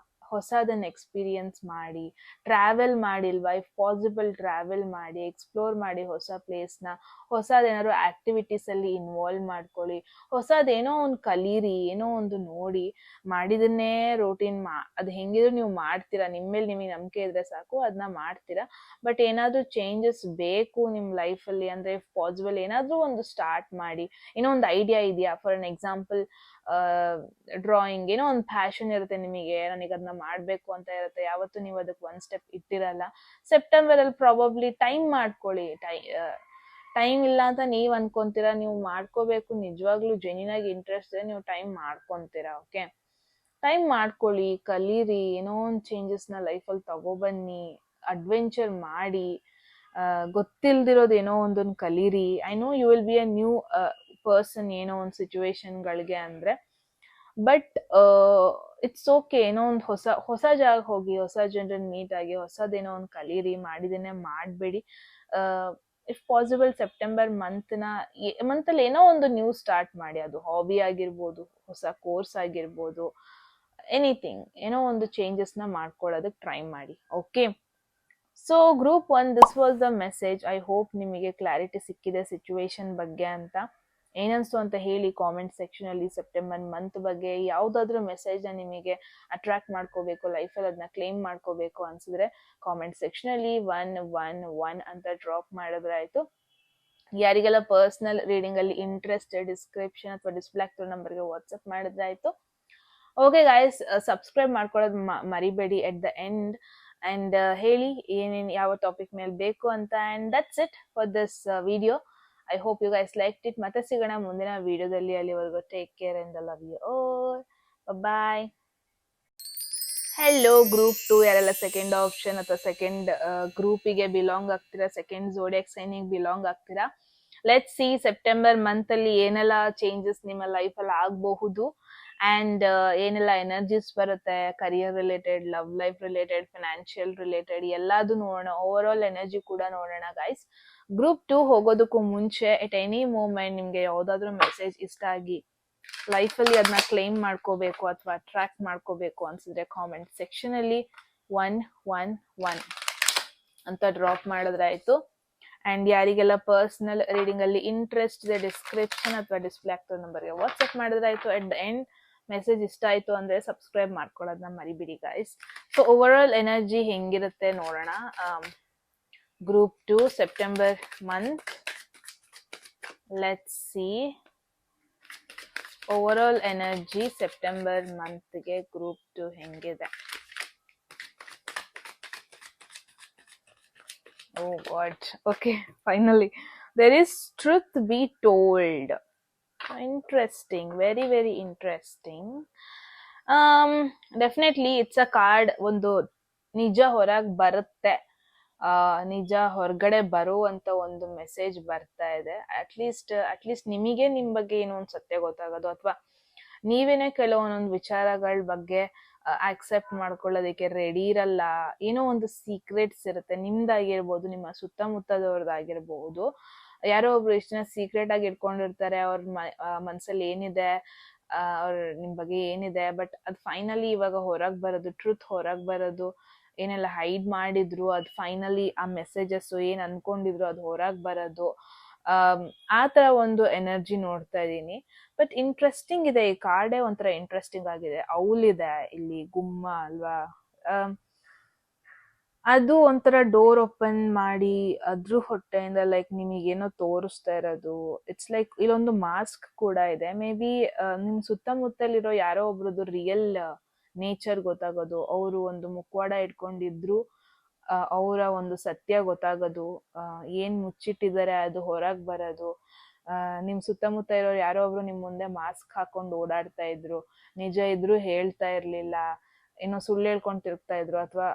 A: ಹೊಸದನ್ನ ಎಕ್ಸ್ಪೀರಿಯನ್ಸ್ ಮಾಡಿ, ಟ್ರಾವೆಲ್ ಮಾಡಿಲ್ವಾ ಇಫ್ ಪಾಸಿಬಲ್ ಟ್ರಾವೆಲ್ ಮಾಡಿ, ಎಕ್ಸ್ಪ್ಲೋರ್ ಮಾಡಿ ಹೊಸ ಪ್ಲೇಸ್ನ, ಹೊಸದೇನಾದ್ರು ಆಕ್ಟಿವಿಟೀಸ್ ಅಲ್ಲಿ ಇನ್ವಾಲ್ವ್ ಮಾಡ್ಕೊಳ್ಳಿ, ಹೊಸದೇನೋ ಒಂದು ಕಲೀರಿ, ಏನೋ ಒಂದು ನೋಡಿ. ಮಾಡಿದನ್ನೇ ರೋಟೀನ್ ಅದು ಹೆಂಗಿದ್ರು ನೀವು ಮಾಡ್ತೀರಾ, ನಿಮ್ಮೇಲೆ ನಿಮಗೆ ನಂಬಿಕೆ ಇದ್ರೆ ಸಾಕು, ಅದನ್ನ ಮಾಡ್ತೀರಾ. ಬಟ್ ಏನಾದ್ರೂ ಚೇಂಜಸ್ ಬೇಕು ನಿಮ್ ಲೈಫಲ್ಲಿ ಅಂದ್ರೆ ಇಫ್ ಪಾಸಿಬಲ್ ಏನಾದ್ರೂ ಒಂದು ಸ್ಟಾರ್ಟ್ ಮಾಡಿ. ಏನೋ ಒಂದು ಐಡಿಯಾ ಇದೆಯಾ, ಫಾರ್ ಅನ್ ಎಕ್ಸಾಂಪಲ್ ಡ್ರಾಯಿಂಗ್, ಏನೋ ಒಂದು ಪ್ಯಾಷನ್ ಇರುತ್ತೆ ನಿಮಗೆ, ನನಗೆ ಅದನ್ನ ಮಾಡ್ಬೇಕು ಅಂತ ಇರುತ್ತೆ, ಯಾವತ್ತು ನೀವು ಅದಕ್ಕೆ ಒಂದ್ ಸ್ಟೆಪ್ ಇಟ್ಟಿರಲ್ಲ. ಸೆಪ್ಟೆಂಬರ್ ಅಲ್ಲಿ ಪ್ರಾಬಬ್ಲಿ ಟೈಮ್ ಮಾಡ್ಕೊಳ್ಳಿ. ಟೈಮ್ ಇಲ್ಲ ಅಂತ ನೀವ್ ಅನ್ಕೊಂತೀರಾ, ನೀವು ಮಾಡ್ಕೋಬೇಕು, ನಿಜವಾಗ್ಲೂ ಜೆನ್ಯೂನ್ ಆಗಿ ಇಂಟ್ರೆಸ್ಟ್ ಇದೆ, ನೀವು ಟೈಮ್ ಮಾಡ್ಕೊಂತೀರಾ. ಓಕೆ, ಟೈಮ್ ಮಾಡ್ಕೊಳ್ಳಿ, ಕಲೀರಿ, ಏನೋ ಒಂದು ಚೇಂಜಸ್ ನ ಲೈಫಲ್ಲಿ ತಗೊಬನ್ನಿ, ಅಡ್ವೆಂಚರ್ ಮಾಡಿ, ಗೊತ್ತಿಲ್ದಿರೋದು ಏನೋ ಒಂದೊಂದು ಕಲೀರಿ. I know you will be a new person ಏನೋ ಒಂದು ಸಿಚುವೇಶನ್ಗಳಿಗೆ ಅಂದ್ರೆ, ಬಟ್ ಇಟ್ಸ್ ಓಕೆ. ಏನೋ ಒಂದು ಹೊಸ ಜಾಗ ಹೋಗಿ, ಹೊಸ ಜನರನ್ನ ಮೀಟ್ ಆಗಿ, ಹೊಸದೇನೋ ಒಂದು ಕಲೀರಿ, ಮಾಡಿದೇನೆ ಮಾಡಬೇಡಿ. ಇಫ್ ಪಾಸಿಬಲ್ ಸೆಪ್ಟೆಂಬರ್ ಮಂತಲ್ಲಿ ಏನೋ ಒಂದು ನ್ಯೂ ಸ್ಟಾರ್ಟ್ ಮಾಡಿ. ಅದು ಹಾಬಿ ಆಗಿರ್ಬೋದು, ಹೊಸ ಕೋರ್ಸ್ ಆಗಿರ್ಬೋದು, ಎನಿಥಿಂಗ್, ಏನೋ ಒಂದು ಚೇಂಜಸ್ನ ಮಾಡ್ಕೊಳ್ಳೋದಕ್ಕೆ ಟ್ರೈ ಮಾಡಿ. Okay, so group 1 this was the message. I hope ನಿಮಗೆ ಕ್ಲಾರಿಟಿ ಸಿಕ್ಕಿದೆ ಸಿಚುವೇಶನ್ ಬಗ್ಗೆ ಅಂತ. ಏನನ್ಸ್ತು ಅಂತ ಹೇಳಿ ಕಾಮೆಂಟ್ ಸೆಕ್ಷನ್ ಅಲ್ಲಿ. ಸೆಪ್ಟೆಂಬರ್ ಮಂತ್ ಬಗ್ಗೆ ಯಾವ್ದಾದ್ರು ಮೆಸೇಜ್ ನ ನಿಮಗೆ ಅಟ್ರಾಕ್ಟ್ ಮಾಡ್ಕೋಬೇಕು, ಲೈಫಲ್ಲಿ ಅದನ್ನ ಕ್ಲೇಮ್ ಮಾಡ್ಕೋಬೇಕು ಅನ್ಸಿದ್ರೆ ಕಾಮೆಂಟ್ ಸೆಕ್ಷನ್ ಅಲ್ಲಿ 111 ಅಂತ ಡ್ರಾಪ್ ಮಾಡಿದ್ರೆ ಆಯ್ತು. ಯಾರಿಗೆಲ್ಲ ಪರ್ಸನಲ್ ರೀಡಿಂಗ್ ಅಲ್ಲಿ ಇಂಟ್ರೆಸ್ಟ್, ಡಿಸ್ಕ್ರಿಪ್ಷನ್ ಅಥವಾ ಡಿಸ್ಪ್ಲೇ ಆಗ್ತಿರೋ ನಂಬರ್ಗೆ ವಾಟ್ಸ್ಆಪ್ ಮಾಡಿದ್ರೆ ಆಯ್ತು. ಓಕೆ ಗಾಯ್ಸ್, ಸಬ್ಸ್ಕ್ರೈಬ್ ಮಾಡ್ಕೊಳ್ಳೋದು ಮರಿಬೇಡಿ ಎಟ್ ದ ಎಂಡ್. ಅಂಡ್ ಹೇಳಿ ಏನೇನು ಯಾವ ಟಾಪಿಕ್ ಮೇಲೆ ಬೇಕು ಅಂತ. And that's it for this video. I hope you guys liked it. ಮತ್ತೆ ಸಿಗೋಣ ಮುಂದಿನ ವಿಡಿಯೋದಲ್ಲಿ. ಅಲ್ಲಿವರೆಗೂ take care and love you all. Bye. Hello group 2 ಯಾರೆಲ್ಲ ಸೆಕೆಂಡ್ ಆಪ್ಷನ್ ಅಥವಾ ಸೆಕೆಂಡ್ ಗ್ರೂಪಿಗೆ ಬಿಲಾಂಗ್ ಆಗ್ತೀರಾ, ಸೆಕೆಂಡ್ ಝೋಡಿಯಾಕ್ ಸೈನಿಗೆ ಬಿಲಾಂಗ್ ಆಗ್ತೀರಾ, ಲೆಟ್ಸ್ ಸಿ ಸೆಪ್ಟೆಂಬರ್ ಮಂತ್ ಅಲ್ಲಿ ಏನೆಲ್ಲ ಚೇಂಜಸ್ ನಿಮ್ಮ ಲೈಫ್ ಅಲ್ಲಿ ಆಗಬಹುದು. ಅಂಡ್ ಏನೆಲ್ಲ ಎನರ್ಜೀಸ್ ಬರುತ್ತೆ, career related, love life related, financial related ಎಲ್ಲಾದು ನೋಡೋಣ. ಓವರ್ ಆಲ್ ಎನರ್ಜಿ ಕೂಡ ನೋಡೋಣ ಗೈಸ್. ಗ್ರೂಪ್ 2 ಹೋಗೋದಕ್ಕೂ ಮುಂಚೆ ಎಟ್ ಎನಿ ಮೂಮೆಂಟ್ ನಿಮ್ಗೆ ಯಾವ್ದಾದ್ರು ಮೆಸೇಜ್ ಇಷ್ಟ ಆಗಿ ಲೈಫಲ್ಲಿ ಅದನ್ನ ಕ್ಲೈಮ್ ಮಾಡ್ಕೋಬೇಕು ಅಥವಾ ಅಟ್ರಾಕ್ಟ್ ಮಾಡ್ಕೋಬೇಕು ಅನ್ಸಿದ್ರೆ ಕಾಮೆಂಟ್ ಸೆಕ್ಷನ್ ಅಲ್ಲಿ 111 ಅಂತ ಡ್ರಾಪ್ ಮಾಡಿದ್ರೆ ಆಯ್ತು. ಅಂಡ್ ಯಾರಿಗೆಲ್ಲ ಪರ್ಸನಲ್ ರೀಡಿಂಗ್ ಅಲ್ಲಿ ಇಂಟ್ರೆಸ್ಟ್ ಇದೆ, ಡಿಸ್ಕ್ರಿಪ್ಷನ್ ಅಥವಾ ಡಿಸ್ಪ್ಲೇ ಆಗ್ತದೆ ನಂಬರ್ಗೆ ವಾಟ್ಸ್ಆಪ್ ಮಾಡಿದ್ರೆ ಆಯ್ತು. ಅಟ್ ದ ಎಂಡ್ ಮೆಸೇಜ್ ಇಷ್ಟ ಆಯ್ತು ಅಂದ್ರೆ ಸಬ್ಸ್ಕ್ರೈಬ್ ಮಾಡ್ಕೊಳ್ಳೋದನ್ನ ಮರಿಬಿಡಿ guys. So over all energy ಹೆಂಗಿರುತ್ತೆ ನೋಡೋಣ. Group 2 September month, let's see over all energy September ಮಂತ್ಗೆ ಗ್ರೂಪ್ 2 ಹೆಂಗಿದೆ. Oh God. Okay, finally. There is truth be told. Interesting. Very, very interesting. Definitely it's a card. ಒಂದು ನಿಜ ಹೊರಗ್ ಬರುತ್ತೆ, ನಿಜ ಹೊರಗಡೆ ಬರುವಂತ ಒಂದು ಮೆಸೇಜ್ ಬರ್ತಾ ಇದೆ. ಅಟ್ಲೀಸ್ಟ್ ನಿಮಗೆ ನಿಮ್ ಬಗ್ಗೆ ಏನೋ ಒಂದು ಸತ್ಯ ಗೊತ್ತಾಗೋದು, ಅಥವಾ ನೀವೇನೆ ಕೆಲವೊಂದೊಂದು ವಿಚಾರಗಳ ಬಗ್ಗೆ ಆಕ್ಸೆಪ್ಟ್ ಮಾಡ್ಕೊಳ್ಳೋದಕ್ಕೆ ರೆಡಿ ಇರಲ್ಲ. ಏನೋ ಒಂದು ಸೀಕ್ರೆಟ್ಸ್ ಇರುತ್ತೆ, ನಿಮ್ದಾಗಿರ್ಬೋದು, ನಿಮ್ಮ ಸುತ್ತಮುತ್ತದವ್ರದ್ದಾಗಿರ್ಬೋದು. ಯಾರೋ ಒಬ್ರು ಇಷ್ಟ ಸೀಕ್ರೆಟ್ ಆಗಿ ಇಟ್ಕೊಂಡಿರ್ತಾರೆ, ಅವ್ರ ಮನ್ಸಲ್ಲಿ ಏನಿದೆ, ಅವ್ರ ನಿಮ್ ಬಗ್ಗೆ ಏನಿದೆ, ಬಟ್ ಅದು ಫೈನಲಿ ಇವಾಗ ಹೊರಗ್ ಬರೋದು, ಟ್ರೂತ್ ಹೊರಗ್ ಬರೋದು, ಏನೆಲ್ಲ ಹೈಡ್ ಮಾಡಿದ್ರು ಅದು ಫೈನಲಿ ಆ ಮೆಸೇಜಸ್ ಏನ್ ಅನ್ಕೊಂಡಿದ್ರು ಅದು ಹೊರಗ್ ಬರೋದು, ಆ ತರ ಒಂದು ಎನರ್ಜಿ ನೋಡ್ತಾ ಇದೀನಿ. ಬಟ್ ಇಂಟ್ರೆಸ್ಟಿಂಗ್ ಇದೆ, ಈ ಕಾರ್ಡೇ ಒಂಥರ ಇಂಟ್ರೆಸ್ಟಿಂಗ್ ಆಗಿದೆ. ಔಲಿದೆ ಇಲ್ಲಿ, ಗುಮ್ಮ ಅಲ್ವಾ, ಅದು ಒಂಥರ ಡೋರ್ ಓಪನ್ ಮಾಡಿ ಅದ್ರ ಹೊಟ್ಟೆಯಿಂದ ಲೈಕ್ ನಿಮಗೇನೋ ತೋರಿಸ್ತಾ ಇರೋದು. ಇಟ್ಸ್ ಲೈಕ್ ಇಲ್ಲೊಂದು ಮಾಸ್ಕ್ ಕೂಡ ಇದೆ. ಮೇ ಬಿ ನಿಮ್ ಸುತ್ತಮುತ್ತಲಿರೋ ಯಾರೋ ಒಬ್ರದ್ದು ರಿಯಲ್ ನೇಚರ್ ಗೊತ್ತಾಗೋದು, ಅವರು ಒಂದು ಮುಖವಾಡ ಇಟ್ಕೊಂಡಿದ್ರು ಅವರ ಒಂದು ಸತ್ಯ ಗೊತ್ತಾಗೋದು, ಏನ್ ಮುಚ್ಚಿಟ್ಟಿದ್ದಾರೆ ಅದು ಹೊರಗ್ ಬರೋದು. ನಿಮ್ ಸುತ್ತಮುತ್ತ ಇರೋ ಯಾರೋ ಒಬ್ರು ನಿಮ್ ಮುಂದೆ ಮಾಸ್ಕ್ ಹಾಕೊಂಡು ಓಡಾಡ್ತಾ ಇದ್ರು, ನಿಜ ಇದ್ರು ಹೇಳ್ತಾ ಇರ್ಲಿಲ್ಲ, ಏನೋ ಸುಳ್ಳು ಹೇಳ್ಕೊಂಡು ತಿರುಗ್ತಾ ಇದ್ರು, ಅಥವಾ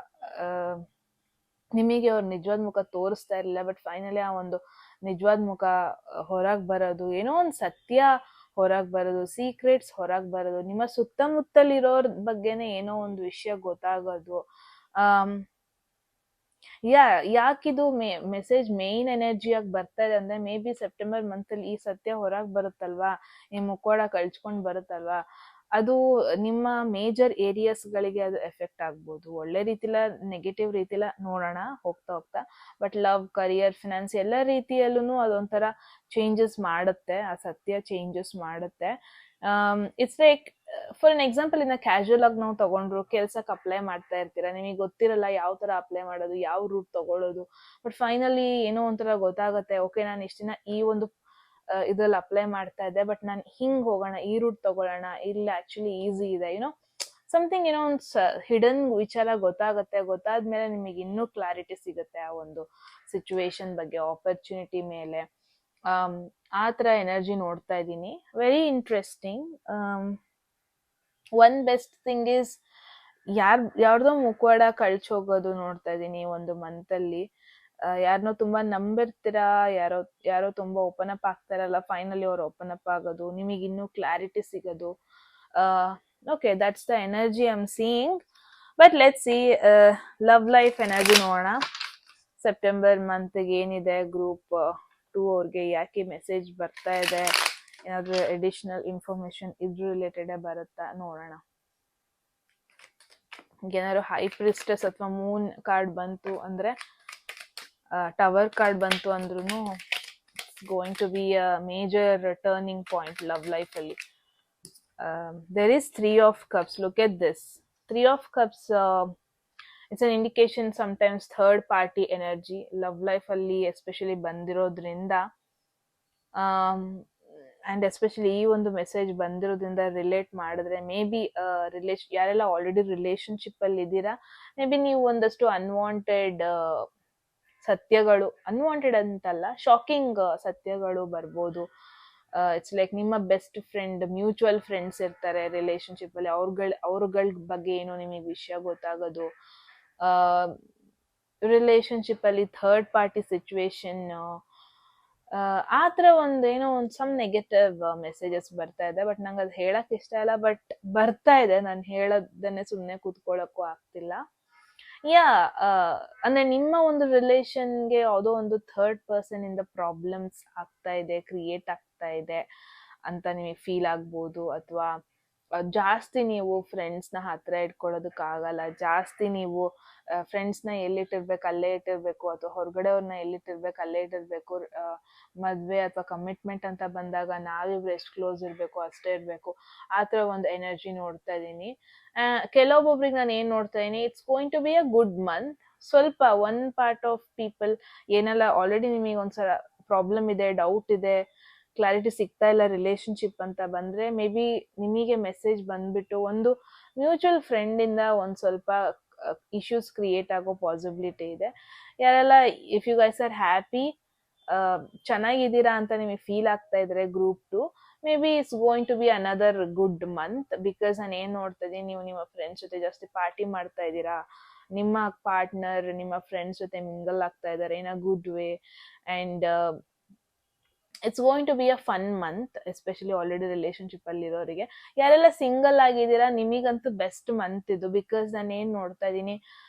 A: ನಿಮಗೆ ಅವ್ರ ನಿಜವಾದ ಮುಖ ತೋರಿಸ್ತಾ ಇರ್ಲಿಲ್ಲ. ಬಟ್ ಫೈನಲಿ ಆ ಒಂದು ನಿಜವಾದ ಮುಖ ಹೊರಗ್ ಬರೋದು, ಏನೋ ಒಂದು ಸತ್ಯ ಹೊರಗ್ ಬರೋದು, ಸೀಕ್ರೆಟ್ಸ್ ಹೊರಗ್ ಬರೋದು, ನಿಮ್ಮ ಸುತ್ತಮುತ್ತಲಿರೋರ್ ಬಗ್ಗೆನೆ ಏನೋ ಒಂದು ವಿಷಯ ಗೊತ್ತಾಗೋದು. ಯಾಕಿದು ಮೆಸೇಜ್ ಮೇನ್ ಎನರ್ಜಿಯಾಗಿ ಬರ್ತಾ ಇದೆ ಅಂದ್ರೆ, ಮೇ ಬಿ ಸೆಪ್ಟೆಂಬರ್ ಮಂತ್ ಅಲ್ಲಿ ಈ ಸತ್ಯ ಹೊರಗ್ ಬರುತ್ತಲ್ವಾ, ಈ ಮುಖವಾಡ ಕಳ್ಸ್ಕೊಂಡ್ ಬರುತ್ತಲ್ವಾ, ಅದು ನಿಮ್ಮ ಮೇಜರ್ ಏರಿಯಾಸ್ ಗಳಿಗೆ ಅದು ಎಫೆಕ್ಟ್ ಆಗ್ಬೋದು. ಒಳ್ಳೆ ರೀತಿಲ, ನೆಗೆಟಿವ್ ರೀತಿಲ ನೋಡೋಣ ಹೋಗ್ತಾ ಹೋಗ್ತಾ. ಬಟ್ ಲವ್, ಕರಿಯರ್, ಫಿನಾನ್ಸ್ ಎಲ್ಲ ರೀತಿಯಲ್ಲೂ ಅದೊಂಥರ ಚೇಂಜಸ್ ಮಾಡುತ್ತೆ, ಆ ಸತ್ಯ ಚೇಂಜಸ್ ಮಾಡುತ್ತೆ. It's like for an example, ಇನ್ನ ಕ್ಯಾಶುಯಲ್ ಆಗಿ ನಾವು ತಗೊಂಡ್ರು, ಕೆಲ್ಸಕ್ಕೆ ಅಪ್ಲೈ ಮಾಡ್ತಾ ಇರ್ತೀರಾ, ನಿಮಗೆ ಗೊತ್ತಿರಲ್ಲ ಯಾವ ತರ ಅಪ್ಲೈ ಮಾಡೋದು, ಯಾವ ರೂಟ್ ತಗೊಳ್ಳೋದು. ಬಟ್ ಫೈನಲಿ ಏನೋ ಒಂಥರ ಗೊತ್ತಾಗತ್ತೆ, ಓಕೆ ನಾನು ಇಷ್ಟ ದಿನ ಈ ಒಂದು ಇದ್ರಲ್ಲಿ ಅಪ್ಲೈ ಮಾಡ್ತಾ ಇದ್ದೆ, ಬಟ್ ನಾನು ಹಿಂಗ್ ಹೋಗೋಣ, ಈ ರೂಟ್ ತಗೊಳ್ಳೋಣ, ಇಲ್ಲಿ ಆಕ್ಚುಲಿ ಈಸಿ ಇದೆ, ಏನೋ ಸಮಥಿಂಗ್, ಏನೋ ಒಂದು ಹಿಡನ್ ವಿಚಾರ ಗೊತ್ತಾಗತ್ತೆ. ಗೊತ್ತಾದ್ಮೇಲೆ ನಿಮಗೆ ಇನ್ನೂ ಕ್ಲಾರಿಟಿ ಸಿಗುತ್ತೆ ಆ ಒಂದು ಸಿಚುವೇಶನ್ ಬಗ್ಗೆ, ಆಪರ್ಚುನಿಟಿ ಮೇಲೆ. ಆ ತರ ಎನರ್ಜಿ ನೋಡ್ತಾ ಇದ್ದೀನಿ. Very interesting. One best thing is ಯಾರ್ದೋ ಮುಖವಾಡ ಕಳ್ಚೋಗೋದು ನೋಡ್ತಾ ಇದ್ದೀನಿ ಒಂದು ಮಂತ್ ಅಲ್ಲಿ. ಯಾರನ್ನೋ ತುಂಬಾ ನಂಬಿರ್ತೀರಾ, ಯಾರೋ ತುಂಬಾ ಓಪನ್ ಅಪ್ ಆಗ್ತಾರಲ್ಲ, ಫೈನಲಿ ಅವ್ರು ಓಪನ್ ಅಪ್ ಆಗೋದು, ನಿಮಗೆ ಇನ್ನೂ ಕ್ಲಾರಿಟಿ ಸಿಗೋದು. Okay, that's the energy I am seeing. But let's see love life energy ನೋಡೋಣ. ಸೆಪ್ಟೆಂಬರ್ ಮಂತ್ಗೆ ಏನಿದೆ, ಗ್ರೂಪ್ 2 ಅವ್ರಿಗೆ ಯಾಕೆ ಮೆಸೇಜ್ ಬರ್ತಾ ಇದೆ, ಏನಾದ್ರು ಅಡಿಷನಲ್ ಇನ್ಫಾರ್ಮೇಶನ್ ಇದ್ರ ರಿಲೇಟೆಡ್ ಬರುತ್ತಾ ನೋಡೋಣ. ಏನಾದ್ರು ಹೈ ಪ್ರಿಸ್ಟೆಸ್ ಅಥವಾ ಮೂನ್ ಕಾರ್ಡ್ ಬಂತು ಅಂದ್ರೆ, ಟವರ್ ಕಾರ್ಡ್ ಬಂತು ಅಂದ್ರೂ going to be a major turning point love life ಅಲ್ಲಿ. There is 3 of Cups. Look at this. 3 of Cups, it's an indication sometimes third party energy love life ಅಲ್ಲಿ especially ಬಂದಿರೋದ್ರಿಂದ, and especially ಈ ಒಂದು message ಬಂದಿರೋದ್ರಿಂದ relate ಮಾಡಿದ್ರೆ, may be ಯಾರೆಲ್ಲ already relationship ಅಲ್ಲಿ ಇದ್ದೀರಾ, ಮೇ ಬಿ ನೀವು ಒಂದಷ್ಟು ಅನ್ವಾಂಟೆಡ್ ಸತ್ಯಗಳು, ಅನ್ವಾಂಟೆಡ್ ಅಂತಲ್ಲ, ಶಾಕಿಂಗ್ ಸತ್ಯಗಳು ಬರ್ಬೋದು. ಇಟ್ಸ್ ಲೈಕ್ ನಿಮ್ಮ ಬೆಸ್ಟ್ ಫ್ರೆಂಡ್, ಮ್ಯೂಚುವಲ್ ಫ್ರೆಂಡ್ಸ್ ಇರ್ತಾರೆ ರಿಲೇಶನ್ಶಿಪ್ ಅಲ್ಲಿ, ಅವ್ರಗಳ ಬಗ್ಗೆ ಏನೋ ನಿಮಗೆ ವಿಷಯ ಗೊತ್ತಾಗೋದು. ರಿಲೇಶನ್ಶಿಪ್ ಅಲ್ಲಿ ಥರ್ಡ್ ಪಾರ್ಟಿ ಸಿಚುವೇಶನ್, ಆ ಥರ ಏನೋ ಸಮ್ ನೆಗೆಟಿವ್ ಮೆಸೇಜಸ್ ಬರ್ತಾ ಇದೆ. ಬಟ್ ನಂಗೆ ಅದು ಹೇಳಕ್ ಇಷ್ಟ ಇಲ್ಲ, ಬಟ್ ಬರ್ತಾ ಇದೆ. ನಾನು ಹೇಳೋದನ್ನೇ ಸುಮ್ಮನೆ ಕೂತ್ಕೊಳ್ಳೋಕ್ಕೂ ಆಗ್ತಿಲ್ಲ. ಯಾ ಅಂದ್ರೆ ನಿಮ್ಮ ಒಂದು ರಿಲೇಷನ್ಗೆ ಯಾವುದೋ ಒಂದು ಥರ್ಡ್ ಪರ್ಸನ್ ಇಂದ ಪ್ರಾಬ್ಲಮ್ಸ್ ಆಗ್ತಾ ಇದೆ, ಕ್ರಿಯೇಟ್ ಆಗ್ತಾ ಇದೆ ಅಂತ ನಿಮಗೆ ಫೀಲ್ ಆಗ್ಬೋದು. ಅಥವಾ ಜಾಸ್ತಿ ನೀವು ಫ್ರೆಂಡ್ಸ್ನ ಹತ್ರ ಇಟ್ಕೊಳ್ಳೋದಕ್ಕಾಗಲ್ಲ, ಜಾಸ್ತಿ ನೀವು ಫ್ರೆಂಡ್ಸ್ನ ಎಲ್ಲಿಟ್ಟಿರ್ಬೇಕು ಅಲ್ಲೇ ಇಟ್ಟಿರ್ಬೇಕು, ಅಥವಾ ಹೊರಗಡೆ ಅವ್ರನ್ನ ಎಲ್ಲಿಟ್ಟಿರ್ಬೇಕು ಅಲ್ಲೇ ಇಟ್ಟಿರ್ಬೇಕು. ಮದುವೆ ಅಥವಾ ಕಮಿಟ್ಮೆಂಟ್ ಅಂತ ಬಂದಾಗ ನಾವಿಬ್ರು ಎಷ್ಟು ಕ್ಲೋಸ್ ಇರಬೇಕು ಅಷ್ಟೇ ಇರಬೇಕು, ಆ ಥರ ಒಂದು ಎನರ್ಜಿ ನೋಡ್ತಾ ಇದ್ದೀನಿ. ಕೆಲವೊಬ್ಬೊಬ್ರಿಗೆ ನಾನು ಏನು ನೋಡ್ತಾ ಇದ್ದೀನಿ, it's going to be a good month. ಸ್ವಲ್ಪ ಒನ್ ಪಾರ್ಟ್ ಆಫ್ ಪೀಪಲ್ ಏನೆಲ್ಲ ಆಲ್ರೆಡಿ ನಿಮಗೆ ಒಂದ್ಸಲ ಪ್ರಾಬ್ಲಮ್ ಇದೆ, ಡೌಟ್ ಇದೆ, ಕ್ಲಾರಿಟಿ ಸಿಗ್ತಾ ಇಲ್ಲ ರಿಲೇಶನ್ಶಿಪ್ ಅಂತ ಬಂದ್ರೆ, ಮೇ ಬಿ ನಿಮಗೆ ಮೆಸೇಜ್ ಬಂದ್ಬಿಟ್ಟು ಒಂದು ಮ್ಯೂಚುವಲ್ ಫ್ರೆಂಡ್ ಇಂದ ಒಂದ್ ಸ್ವಲ್ಪ ಇಶ್ಯೂಸ್ ಕ್ರಿಯೇಟ್ ಆಗೋ ಪಾಸಿಬಿಲಿಟಿ ಇದೆ. ಯಾರೆಲ್ಲ if you guys are happy, ಚೆನ್ನಾಗಿದ್ದೀರಾ ಅಂತ ನಿಮಗೆ ಫೀಲ್ ಆಗ್ತಾ ಇದ್ರೆ group 2, maybe it's going to be another good month. Because ನಾನು ಏನ್ ನೋಡ್ತಾ ಇದ್ದೀನಿ, ನೀವು ನಿಮ್ಮ ಫ್ರೆಂಡ್ಸ್ ಜೊತೆ ಜಾಸ್ತಿ ಪಾರ್ಟಿ ಮಾಡ್ತಾ ಇದ್ದೀರಾ, ನಿಮ್ಮ ಪಾರ್ಟ್ನರ್ ನಿಮ್ಮ ಫ್ರೆಂಡ್ಸ್ ಜೊತೆ ಮಿಂಗಲ್ ಆಗ್ತಾ ಇದ್ದಾರೆ in a good way, and it's going to be a fun month, especially already relationship ಅಲ್ಲಿ ಇರೋರಿಗೆ. ಯಾರೆಲ್ಲ ಸಿಂಗಲ್ ಆಗಿದ್ದೀರಾ, ನಿಮಗಂತೂ ಬೆಸ್ಟ್ ಮಂತ್ ಇದು. ಬಿಕಾಸ್ ನಾನು ಏನ್ ನೋಡ್ತಾ ಇದ್ದೀನಿ,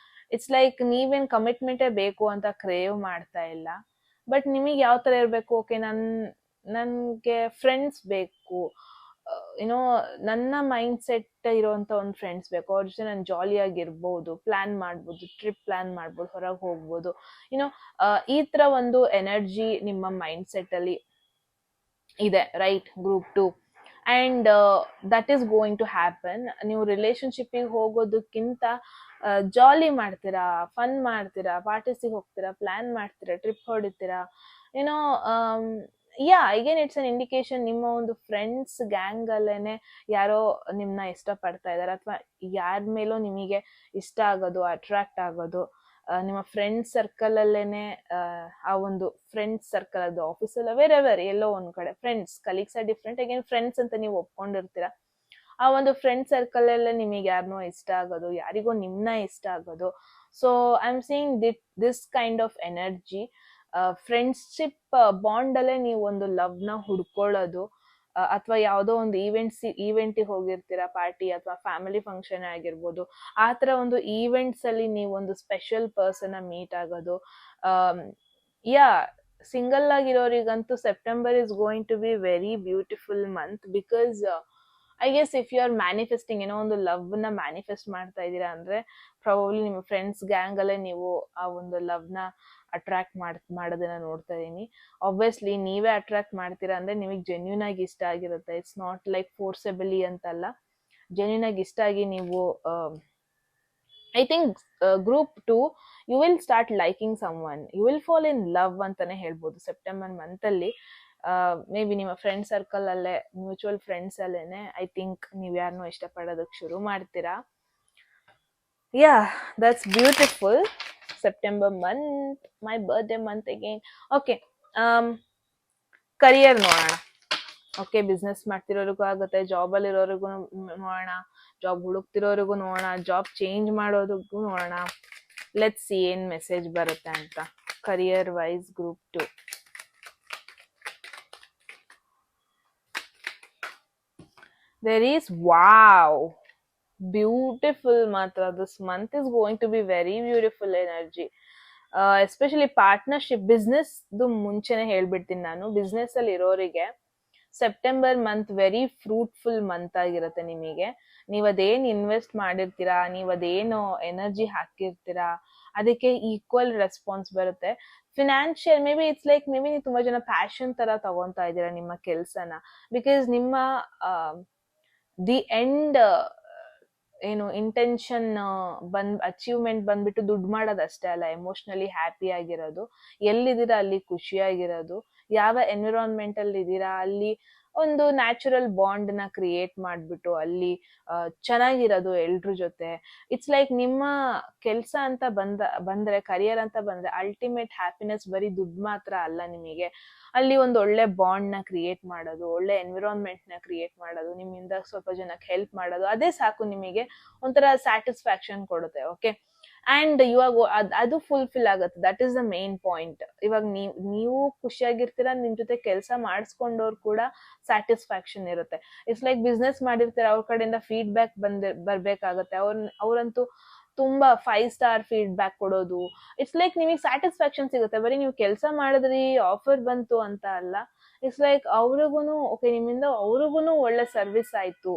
A: ಇಟ್ಸ್ ಲೈಕ್ ನೀವೇನ್ ಕಮಿಟ್ಮೆಂಟೇ ಬೇಕು ಅಂತ ಕ್ರೇವ್ ಮಾಡ್ತಾ ಇಲ್ಲ, ಬಟ್ ನಿಮಗೆ ಯಾವ ತರ ಇರಬೇಕು, ಓಕೆ ನನ್ಗೆ ಫ್ರೆಂಡ್ಸ್ ಬೇಕು, ಏನೋ ನನ್ನ ಮೈಂಡ್ ಸೆಟ್ ಇರೋಂಥ ಒಂದು ಫ್ರೆಂಡ್ಸ್ ಬೇಕು, ಅವ್ರ ಜೊತೆ ನಾನು ಜಾಲಿಯಾಗಿರ್ಬೋದು, ಪ್ಲಾನ್ ಮಾಡ್ಬೋದು, ಟ್ರಿಪ್ ಪ್ಲಾನ್ ಮಾಡ್ಬೋದು, ಹೊರಗೆ ಹೋಗ್ಬೋದು, ಏನೋ ಈ ತರ ಒಂದು ಎನರ್ಜಿ ನಿಮ್ಮ ಮೈಂಡ್ ಸೆಟ್ ಅಲ್ಲಿ ಇದೆ, right, group 2. And that is going to happen. ನೀವು ರಿಲೇಶನ್ಶಿಪ್ಪಿಗೆ ಹೋಗೋದಕ್ಕಿಂತ ಜಾಲಿ ಮಾಡ್ತೀರಾ, ಫನ್ ಮಾಡ್ತೀರಾ, ಪಾರ್ಟೀಸಿಗೆ ಹೋಗ್ತೀರಾ, ಪ್ಲಾನ್ ಮಾಡ್ತೀರಾ, ಟ್ರಿಪ್ ಹೊಡಿತೀರಾ, ಏನೋ ಅಗೇನ್ ಇಟ್ಸ್ ಅನ್ ಇಂಡಿಕೇಶನ್ ನಿಮ್ಮ ಒಂದು ಫ್ರೆಂಡ್ಸ್ ಗ್ಯಾಂಗ್ ಅಲ್ಲೇನೆ ಯಾರೋ ನಿಮ್ನ ಇಷ್ಟಪಡ್ತಾ ಇದಾರೆ, ಅಥವಾ ಯಾರ ಮೇಲೋ ನಿಮಗೆ ಇಷ್ಟ ಆಗೋದು, ಅಟ್ರಾಕ್ಟ್ ಆಗೋದು, ನಿಮ್ಮ ಫ್ರೆಂಡ್ಸ್ ಸರ್ಕಲ್ ಅಲ್ಲೇನೆ, ಆ ಒಂದು ಫ್ರೆಂಡ್ಸ್ ಸರ್ಕಲ್, ಅದು ಆಫೀಸಲ್ಲ ಬೇರೆ ಎಲ್ಲೋ ಒಂದ್ ಕಡೆ friends, colleagues are different, again friends ಅಂತ ನೀವು ಒಪ್ಕೊಂಡಿರ್ತೀರಾ. ಆ ಒಂದು ಫ್ರೆಂಡ್ ಸರ್ಕಲ್ ಅಲ್ಲೇ ನಿಮಗೆ ಯಾರನ್ನೋ ಇಷ್ಟ ಆಗೋದು, ಯಾರಿಗೋ ನಿಮ್ನ ಇಷ್ಟ ಆಗೋದು. So I am seeing this kind of energy. Friendship bond ಅಲ್ಲೇ ನೀವು ಒಂದು ಲವ್ ನ ಹುಡ್ಕೊಳ್ಳೋದು, ಅಥವಾ ಯಾವುದೋ ಒಂದು ಈವೆಂಟಿಗೆ ಹೋಗಿರ್ತೀರಾ, ಪಾರ್ಟಿ ಅಥವಾ ಫ್ಯಾಮಿಲಿ ಫಂಕ್ಷನ್ ಆಗಿರ್ಬೋದು, ಆ ತರ ಒಂದು ಈವೆಂಟ್ಸ್ ಅಲ್ಲಿ ನೀವು ಒಂದು ಸ್ಪೆಷಲ್ ಪರ್ಸನ್ ಮೀಟ್ ಆಗೋದು. ಸಿಂಗಲ್ ಆಗಿರೋರಿಗಂತೂ September is going to be very beautiful month. Because I guess if you are manifesting, ಏನೋ ಒಂದು ಲವ್ ನ ಮ್ಯಾನಿಫೆಸ್ಟ್ ಮಾಡ್ತಾ ಇದ್ದೀರಾ ಅಂದ್ರೆ, ಪ್ರಾಬಬ್ಲಿ ನಿಮ್ಮ ಫ್ರೆಂಡ್ಸ್ ಗ್ಯಾಂಗ್ ಅಲ್ಲೇ ನೀವು ಆ ಒಂದು ಲವ್ ನ ಅಟ್ರಾಕ್ಟ್ ಮಾಡೋದನ್ನ ನೋಡ್ತಾ ಇದೀನಿ. ಆಬ್ವಿಯಸ್ಲಿ ನೀವೇ ಅಟ್ರಾಕ್ಟ್ ಮಾಡ್ತೀರಾ ಅಂದ್ರೆ ನಿಮಗೆ ಜೆನ್ಯೂನ್ ಆಗಿ ಇಷ್ಟ ಆಗಿರುತ್ತೆ. ಇಟ್ಸ್ ನಾಟ್ ಲೈಕ್ ಫೋರ್ಸೆಬಲಿ ಅಂತಲ್ಲ, ಜೆನ್ಯೂನ್ ಆಗಿ ಇಷ್ಟ ಆಗಿ ನೀವು I think group 2 you will start liking someone, you will fall in love ಅಂತಾನೆ ಹೇಳ್ಬೋದು ಸೆಪ್ಟೆಂಬರ್ ಮಂತ್ ಅಲ್ಲಿ. ಮೇ ಬಿ ನಿಮ್ಮ ಫ್ರೆಂಡ್ ಸರ್ಕಲ್ ಅಲ್ಲೇ, ಮ್ಯೂಚುವಲ್ ಫ್ರೆಂಡ್ಸ್ ಅಲ್ಲೇನೆ ಐ ಥಿಂಕ್ ನೀವ್ ಯಾರನ್ನೋ ಇಷ್ಟಪಡೋದಕ್ಕೆ ಶುರು ಮಾಡ್ತೀರಾ. That's beautiful. September month, my birthday month again. Okay, career ನೋಡೋಣ. ಓಕೆ, ಬಿಸ್ನೆಸ್ ಮಾಡ್ತಿರೋರಿಗೂ ಆಗುತ್ತೆ, ಜಾಬ್ ಅಲ್ಲಿ ಇರೋರಿಗೂ ನೋಡೋಣ, ಜಾಬ್ ಹುಡುಕ್ತಿರೋರಿಗೂ ನೋಡೋಣ, ಜಾಬ್ ಚೇಂಜ್ ಮಾಡೋರಿಗೂ ನೋಡೋಣ. ಲೆಟ್ಸ್ ಸಿ ಏನ್ ಮೆಸೇಜ್ ಬರುತ್ತೆ ಅಂತ. Career wise group 2. There is, wow, beautiful matra. This month is going to be very beautiful energy. Especially partnership, business ಮುಂಚೆನೆ ಹೇಳ್ಬಿಡ್ತೀನಿ ನಾನು, ಬಿಸ್ನೆಸ್ ಅಲ್ಲಿ ಇರೋರಿಗೆ September month very fruitful month ಆಗಿರುತ್ತೆ ನಿಮಗೆ. ನೀವ್ ಅದೇನ್ ಇನ್ವೆಸ್ಟ್ ಮಾಡಿರ್ತೀರಾ, ನೀವ್ ಅದೇನು ಎನರ್ಜಿ ಹಾಕಿರ್ತೀರಾ, ಅದಕ್ಕೆ ಈಕ್ವಲ್ ರೆಸ್ಪಾನ್ಸ್ ಬರುತ್ತೆ. Financial may be it's like, may be ನೀವು ತುಂಬಾ ಜನ ಪ್ಯಾಷನ್ ತರ ತಗೊಂತಾ ಇದ್ದೀರಾ ನಿಮ್ಮ ಕೆಲ್ಸನ. ಬಿಕಾಸ್ ನಿಮ್ಮ ದಿ ಎಂಡ್ ಏನು ಇಂಟೆನ್ಷನ್ ಅಚೀವ್ಮೆಂಟ್ ಬಂದ್ಬಿಟ್ಟು ದುಡ್ಡು ಮಾಡೋದು ಅಷ್ಟೇ ಅಲ್ಲ, ಎಮೋಷನಲಿ ಹ್ಯಾಪಿ ಆಗಿರೋದು, ಎಲ್ಲಿದ್ದೀರಾ ಅಲ್ಲಿ ಖುಷಿಯಾಗಿರೋದು, ಯಾವ ಎನ್ವಿರಾನ್ಮೆಂಟ್ ಅಲ್ಲಿ ಇದ್ದೀರಾ ಅಲ್ಲಿ ಒಂದು ನ್ಯಾಚುರಲ್ ಬಾಂಡ್ ನ ಕ್ರಿಯೇಟ್ ಮಾಡ್ಬಿಟ್ಟು ಅಲ್ಲಿ ಚೆನ್ನಾಗಿರೋದು ಎಲ್ರ ಜೊತೆ. ಇಟ್ಸ್ ಲೈಕ್ ನಿಮ್ಮ ಕೆಲ್ಸ ಅಂತ ಬಂದ್ರೆ, ಕರಿಯರ್ ಅಂತ ಬಂದ್ರೆ ಅಲ್ಟಿಮೇಟ್ ಹ್ಯಾಪಿನೆಸ್ ಬರೀ ದುಡ್ಡು ಮಾತ್ರ ಅಲ್ಲ ನಿಮಗೆ. ಅಲ್ಲಿ ಒಂದು ಒಳ್ಳೆ ಬಾಂಡ್ ನ ಕ್ರಿಯೇಟ್ ಮಾಡೋದು, ಒಳ್ಳೆ ಎನ್ವಿರಾನ್ಮೆಂಟ್ ನ ಕ್ರಿಯೇಟ್ ಮಾಡೋದು, ನಿಮ್ಮಿಂದ ಸ್ವಲ್ಪ ಜನಕ್ಕೆ ಹೆಲ್ಪ್ ಮಾಡೋದು, ಅದೇ ಸಾಕು ನಿಮಗೆ ಒಂಥರ ಸ್ಯಾಟಿಸ್ಫ್ಯಾಕ್ಷನ್ ಕೊಡುತ್ತೆ. ಓಕೆ, ಅಂಡ್ ಇವಾಗ ಅದು ಫುಲ್ಫಿಲ್ ಆಗುತ್ತೆ. That is the main point. ಇವಾಗ ನೀವು ಖುಷಿಯಾಗಿರ್ತೀರಾ, ನಿಮ್ ಜೊತೆ ಕೆಲಸ ಮಾಡಿಸ್ಕೊಂಡವ್ರು ಕೂಡ ಸ್ಯಾಟಿಸ್ಫ್ಯಾಕ್ಷನ್ ಇರುತ್ತೆ. ಇಟ್ಸ್ ಲೈಕ್ ಬಿಸ್ನೆಸ್ ಮಾಡಿರ್ತೀರಾ, ಅವ್ರ ಕಡೆಯಿಂದ ಫೀಡ್ಬ್ಯಾಕ್ ಬರ್ಬೇಕಾಗತ್ತೆ. ಅವ್ರಂತೂ ತುಂಬಾ 5 ಸ್ಟಾರ್ ಫೀಡ್ಬ್ಯಾಕ್ ಕೊಡೋದು. ಇಟ್ಸ್ ಲೈಕ್ ನಿಮಗೆ ಸ್ಯಾಟಿಸ್ಫ್ಯಾಕ್ಷನ್ ಸಿಗುತ್ತೆ. ಬರೀ ನೀವು ಕೆಲಸ ಮಾಡಿದ್ರಿ, ಆಫರ್ ಬಂತು ಅಂತ ಅಲ್ಲ. ಇಟ್ಸ್ ಲೈಕ್ ಅವ್ರಿಗೂನು ಓಕೆ, ನಿಮ್ಮಿಂದ ಅವ್ರಿಗೂನು ಒಳ್ಳೆ ಸರ್ವಿಸ್ ಆಯ್ತು,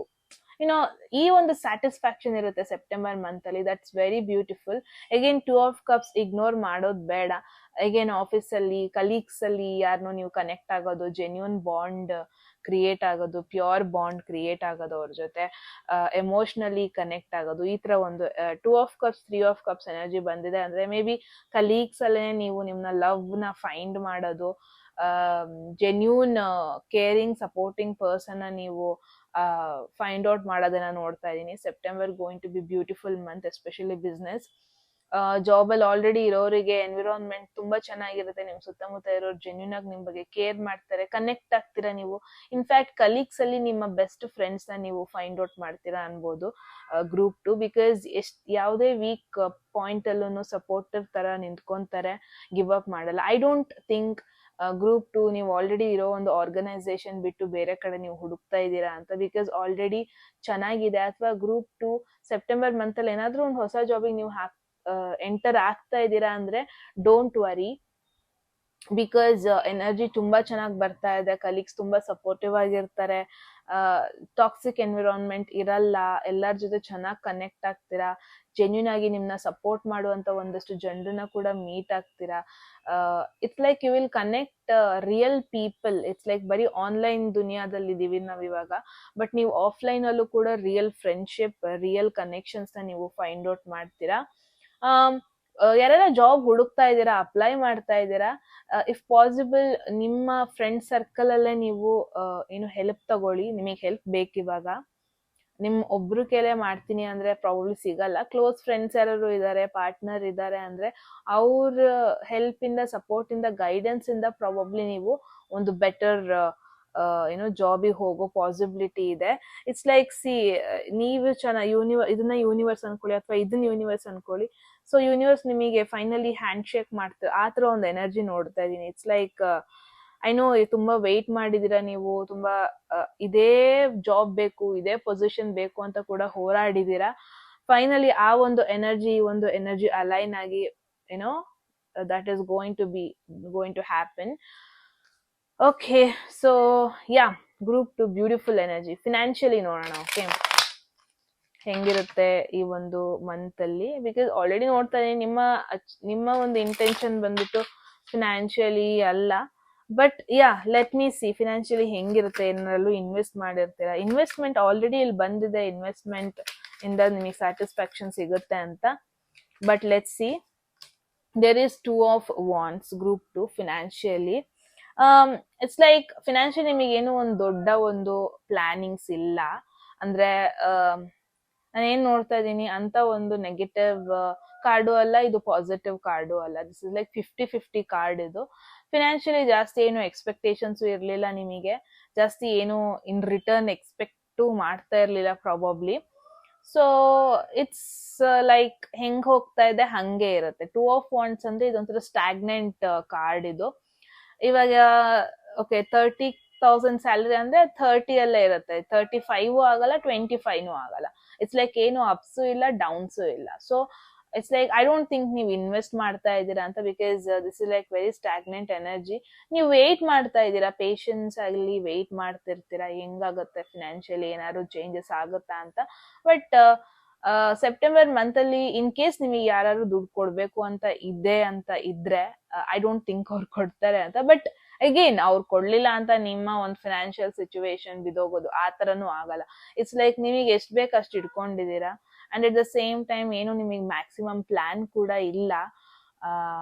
A: ಯುನೋ ಈ ಒಂದು ಸ್ಯಾಟಿಸ್ಫ್ಯಾಕ್ಷನ್ ಇರುತ್ತೆ ಸೆಪ್ಟೆಂಬರ್ ಮಂತ್ ಅಲ್ಲಿ. That's very beautiful. Again 2 of cups ignore ಮಾಡೋದು ಬೇಡ. ಅಗೇನ್ ಆಫೀಸ್ ಅಲ್ಲಿ ಕಲೀಗ್ಸ್ ಅಲ್ಲಿ ಯಾರನ್ನೋ ನೀವು ಕನೆಕ್ಟ್ ಆಗೋದು, ಜೆನ್ಯೂನ್ ಬಾಂಡ್ ಕ್ರಿಯೇಟ್ ಆಗೋದು, ಪ್ಯೂರ್ ಬಾಂಡ್ ಕ್ರಿಯೇಟ್ ಆಗೋದು, ಅವ್ರ ಜೊತೆ ಎಮೋಷನಲಿ ಕನೆಕ್ಟ್ ಆಗೋದು, ಈ ತರ ಒಂದು 2 of cups 3 of cups energy ಬಂದಿದೆ ಅಂದ್ರೆ ಮೇ ಬಿ ಕಲೀಗ್ಸ್ ಅಲ್ಲೇ ನೀವು ನಿಮ್ನ ಲವ್ ನ ಫೈಂಡ್ ಮಾಡೋದು, ಜೆನ್ಯೂನ್ ಕೇರಿಂಗ್ ಸಪೋರ್ಟಿಂಗ್ ಪರ್ಸನ್ ನೀವು ಫೈಂಡ್ ಔಟ್ ಮಾಡೋದನ್ನ ನೋಡ್ತಾ ಇದೀನಿ. September going to be beautiful month, especially business. Job ಅಲ್ಲಿ ಆಲ್ರೆಡಿ ಇರೋರಿಗೆ ಎನ್ವಿರಾನ್ಮೆಂಟ್ ತುಂಬಾ ಚೆನ್ನಾಗಿರುತ್ತೆ. ನಿಮ್ ಸುತ್ತಮುತ್ತ ಇರೋರು ಜೆನ್ಯೂನ್ ಆಗಿ ನಿಮ್ ಬಗ್ಗೆ ಕೇರ್ ಮಾಡ್ತಾರೆ, ಕನೆಕ್ಟ್ ಆಗ್ತೀರಾ ನೀವು. ಇನ್ಫ್ಯಾಕ್ಟ್ ಕಲೀಗ್ಸ್ ಅಲ್ಲಿ ನಿಮ್ಮ ಬೆಸ್ಟ್ ಫ್ರೆಂಡ್ಸ್ ನ ನೀವು ಫೈಂಡ್ ಔಟ್ ಮಾಡ್ತೀರಾ ಅನ್ಬೋದು ಗ್ರೂಪ್ 2. ಬಿಕಾಸ್ ಯಾವುದೇ ವೀಕ್ ಪಾಯಿಂಟ್ ಅಲ್ಲೂ ಸಪೋರ್ಟಿವ್ ತರ ನಿಂತ್ಕೊಂತಾರೆ, ಗಿವ್ ಅಪ್ ಮಾಡಲ್ಲ. ಐ ಡೋಂಟ್ ಥಿಂಕ್ ಗ್ರೂಪ್ 2 ನೀವು ಆಲ್ರೆಡಿ ಇರೋ ಒಂದು ಆರ್ಗನೈಸೇಷನ್ ಬಿಟ್ಟು ಬೇರೆ ಕಡೆ ನೀವು ಹುಡುಕ್ತಾ ಇದ್ದೀರಾ ಅಂತ. ಬಿಕಾಸ್ ಆಲ್ರೆಡಿ ಚೆನ್ನಾಗಿದೆ. ಅಥವಾ ಗ್ರೂಪ್ 2 ಸೆಪ್ಟೆಂಬರ್ ಮಂತ್ ಅಲ್ಲಿ ಏನಾದ್ರೂ ಒಂದು ಹೊಸ ಜಾಬಿಗೆ ನೀವು ಎಂಟರ್ ಆಗ್ತಾ ಇದ್ದೀರಾ ಅಂದ್ರೆ ಡೋಂಟ್ ವರಿ, ಬಿಕಾಸ್ ಎನರ್ಜಿ ತುಂಬಾ ಚೆನ್ನಾಗಿ ಬರ್ತಾ ಇದೆ. ಕಲೀಗ್ಸ್ ತುಂಬಾ ಸಪೋರ್ಟಿವ್ ಆಗಿರ್ತಾರೆ, ಟಾಕ್ಸಿಕ್ ಎನ್ವಿರಾನ್ಮೆಂಟ್ ಇರಲ್ಲ, ಎಲ್ಲರ ಜೊತೆ ಚೆನ್ನಾಗಿ ಕನೆಕ್ಟ್ ಆಗ್ತೀರಾ, ಜೆನ್ಯೂನ್ ಆಗಿ ನಿಮ್ನ ಸಪೋರ್ಟ್ ಮಾಡುವಂತ ಒಂದಷ್ಟು ಜನರನ್ನ ಕೂಡ ಮೀಟ್ ಆಗ್ತೀರಾ. It's like you will connect real people. It's like ಬರೀ ಆನ್ಲೈನ್ ದುನಿಯಾದಲ್ಲಿ ಇದೀವಿ ನಾವ್ ಇವಾಗ, ಬಟ್ ನೀವು ಆಫ್ಲೈನ್ ಅಲ್ಲೂ ಕೂಡ ರಿಯಲ್ ಫ್ರೆಂಡ್ಶಿಪ್, ರಿಯಲ್ ಕನೆಕ್ಷನ್ಸ್ ನ ನೀವು ಫೈಂಡ್ ಔಟ್ ಮಾಡ್ತೀರಾ. ಯಾರೆಲ್ಲ ಜಾಬ್ ಹುಡುಕ್ತಾ ಇದ್ದೀರಾ, ಅಪ್ಲೈ ಮಾಡ್ತಾ ಇದ್ದೀರಾ, ಇಫ್ ಪಾಸಿಬಲ್ ನಿಮ್ಮ ಫ್ರೆಂಡ್ ಸರ್ಕಲ್ ಅಲ್ಲೇ ನೀವು ಏನು ಹೆಲ್ಪ್ ತಗೊಳ್ಳಿ. ನಿಮಗೆ ಹೆಲ್ಪ್ ಬೇಕಿವಾಗ, ನಿಮ್ ಒಬ್ರು ಕೈಲೇ ಮಾಡ್ತೀನಿ ಅಂದ್ರೆ ಪ್ರಾಬಬ್ಲಿ ಸಿಗಲ್ಲ. ಕ್ಲೋಸ್ ಫ್ರೆಂಡ್ಸ್ ಯಾರು ಇದಾರೆ, ಪಾರ್ಟ್ನರ್ ಇದಾರೆ ಅಂದ್ರೆ ಅವ್ರ ಹೆಲ್ಪ್ ಇಂದ, ಸಪೋರ್ಟ್ ಇಂದ, ಗೈಡೆನ್ಸ್ ಇಂದ ಪ್ರಾಬಬ್ಲಿ ನೀವು ಒಂದು ಬೆಟರ್ ಏನೋ ಜಾಬಿಗೆ ಹೋಗೋ ಪಾಸಿಬಿಲಿಟಿ ಇದೆ. ಇಟ್ಸ್ ಲೈಕ್ ನೀವು ಇದನ್ನ ಯೂನಿವರ್ಸ್ ಅನ್ಕೊಳ್ಳಿ, ಅಥವಾ ಇದನ್ನ ಯೂನಿವರ್ಸ್ ಅನ್ಕೊಳ್ಳಿ. ಸೊ ಯೂನಿವರ್ಸ್ ನಿಮಗೆ ಫೈನಲಿ ಹ್ಯಾಂಡ್ ಶೇಕ್ ಮಾಡ್ತಾರೆ, ಆ ತರ ಒಂದು ಎನರ್ಜಿ ನೋಡ್ತಾ ಇದೀನಿ. ಇಟ್ಸ್ ಲೈಕ್ ಐ ನೋ ತುಂಬಾ ವೆಯ್ಟ್ ಮಾಡಿದೀರಾ ನೀವು, ತುಂಬಾ ಇದೇ ಜಾಬ್ ಬೇಕು, ಇದೇ ಪೊಸಿಷನ್ ಬೇಕು ಅಂತ ಕೂಡ ಹೋರಾಡಿದೀರಾ. ಫೈನಲಿ ಆ ಒಂದು ಎನರ್ಜಿ ಅಲೈನ್ ಆಗಿ ಏನೋ that is going to happen. Okay, so yeah, group 2 beautiful energy. Financially ನೋಡೋಣ. ಓಕೆ, ಹೆಂಗಿರುತ್ತೆ ಈ ಒಂದು ಮಂತ್ ಅಲ್ಲಿ. ಬಿಕಾಸ್ ಆಲ್ರೆಡಿ ನೋಡ್ತಾ ಇದೀನಿ ನಿಮ್ಮ ಒಂದು ಇಂಟೆನ್ಷನ್ ಬಂದ್ಬಿಟ್ಟು ಫಿನಾನ್ಷಿಯಲಿ ಅಲ್ಲ. But yeah, let me see financially ಹೆಂಗಿರುತ್ತೆ. ಏನಾರಲ್ಲೂ ಇನ್ವೆಸ್ಟ್ ಮಾಡಿರ್ತೀರಾ, ಇನ್ವೆಸ್ಟ್ಮೆಂಟ್ ಆಲ್ರೆಡಿ ಇಲ್ಲಿ ಬಂದಿದೆ, ಇನ್ವೆಸ್ಟ್ಮೆಂಟ್ ಇಂದ ನಿಮಗೆ ಸ್ಯಾಟಿಸ್ಫ್ಯಾಕ್ಷನ್ ಸಿಗುತ್ತೆ ಅಂತ. But let see, there is 2 of wands group 2 financially. It's like financially ನಿಮಗೆ ಏನು ಒಂದು ದೊಡ್ಡ ಒಂದು ಪ್ಲಾನಿಂಗ್ಸ್ ಇಲ್ಲ. ಅಂದ್ರೆ ನಾನು ಏನ್ ನೋಡ್ತಾ ಇದ್ದೀನಿ ಅಂತ ಒಂದು ನೆಗೆಟಿವ್ ಕಾರ್ಡು ಅಲ್ಲ, ಇದು ಪಾಸಿಟಿವ್ ಕಾರ್ಡು ಅಲ್ಲ. ದಿಸ್ ಇಸ್ ಲೈಕ್ 50-50 ಕಾರ್ಡ್ ಇದು. ಫಿನಾನ್ಷಿಯಲಿ ಜಾಸ್ತಿ ಏನು ಎಕ್ಸ್ಪೆಕ್ಟೇಷನ್ಸ್ ಇರ್ಲಿಲ್ಲ ನಿಮಗೆ, ಜಾಸ್ತಿ ಏನು ಇನ್ ರಿಟರ್ನ್ ಎಕ್ಸ್ಪೆಕ್ಟು ಮಾಡ್ತಾ ಇರ್ಲಿಲ್ಲ ಪ್ರಾಬಬ್ಲಿ. ಸೊ ಇಟ್ಸ್ ಲೈಕ್ ಹೆಂಗ್ ಹೋಗ್ತಾ ಇದೆ ಹಂಗೆ ಇರುತ್ತೆ. 2 ಆಫ್ ವಾಂಡ್ಸ್ ಅಂದ್ರೆ ಇದೊಂಥರ ಸ್ಟಾಗ್ನೆಂಟ್ ಕಾರ್ಡ್ ಇದು. ಇವಾಗ ಓಕೆ, 30,000 ಸ್ಯಾಲರಿ ಅಂದ್ರೆ 30 ಅಲ್ಲೇ ಇರುತ್ತೆ, 35 ಆಗಲ್ಲ, 25 ಆಗಲ್ಲ. ಇಟ್ಸ್ ಲೈಕ್ ಏನು ಅಪ್ಸು ಇಲ್ಲ, ಡೌನ್ಸು ಇಲ್ಲ. So it's like I don't think ನೀವು ಇನ್ವೆಸ್ಟ್ ಮಾಡ್ತಾ ಇದ್ದೀರಾ ಅಂತ. Because this is like very stagnant energy. ನೀವು ವೆಯ್ಟ್ ಮಾಡ್ತಾ ಇದ್ದೀರಾ, ಪೇಷನ್ಸ್ ಆಗಲಿ ವೆಯ್ಟ್ ಮಾಡ್ತಿರ್ತೀರಾ, ಹೆಂಗಾಗುತ್ತೆ ಫಿನಾನ್ಷಿಯಲಿ, ಏನಾದ್ರು ಚೇಂಜಸ್ ಆಗುತ್ತಾ ಅಂತ. ಬಟ್ ಸೆಪ್ಟೆಂಬರ್ ಮಂತ್ ಅಲ್ಲಿ ಇನ್ ಕೇಸ್ ನಿಮಗೆ ಯಾರು ದುಡ್ಡು ಕೊಡ್ಬೇಕು ಅಂತ ಇದ್ರೆ ಐ ಡೋಂಟ್ ಥಿಂಕ್ ಅವ್ರು ಕೊಡ್ತಾರೆ ಅಂತ. ಬಟ್ ಅಗೇನ್ ಅವ್ರು ಕೊಡ್ಲಿಲ್ಲ ಅಂತ ನಿಮ್ಮ ಒಂದು ಫಿನಾನ್ಷಿಯಲ್ ಸಿಚುವೇಶನ್ ಬಿದೋಗೋದು ಆ ತರನು ಆಗಲ್ಲ. ಇಟ್ಸ್ ಲೈಕ್ ನಿಮಗೆ ಎಷ್ಟ್ ಬೇಕು ಅಷ್ಟು ಇಟ್ಕೊಂಡಿದೀರಾ. And at the same time ಏನು ನಿಮಗೆ ಮ್ಯಾಕ್ಸಿಮಮ್ ಪ್ಲಾನ್ ಕೂಡ ಇಲ್ಲ.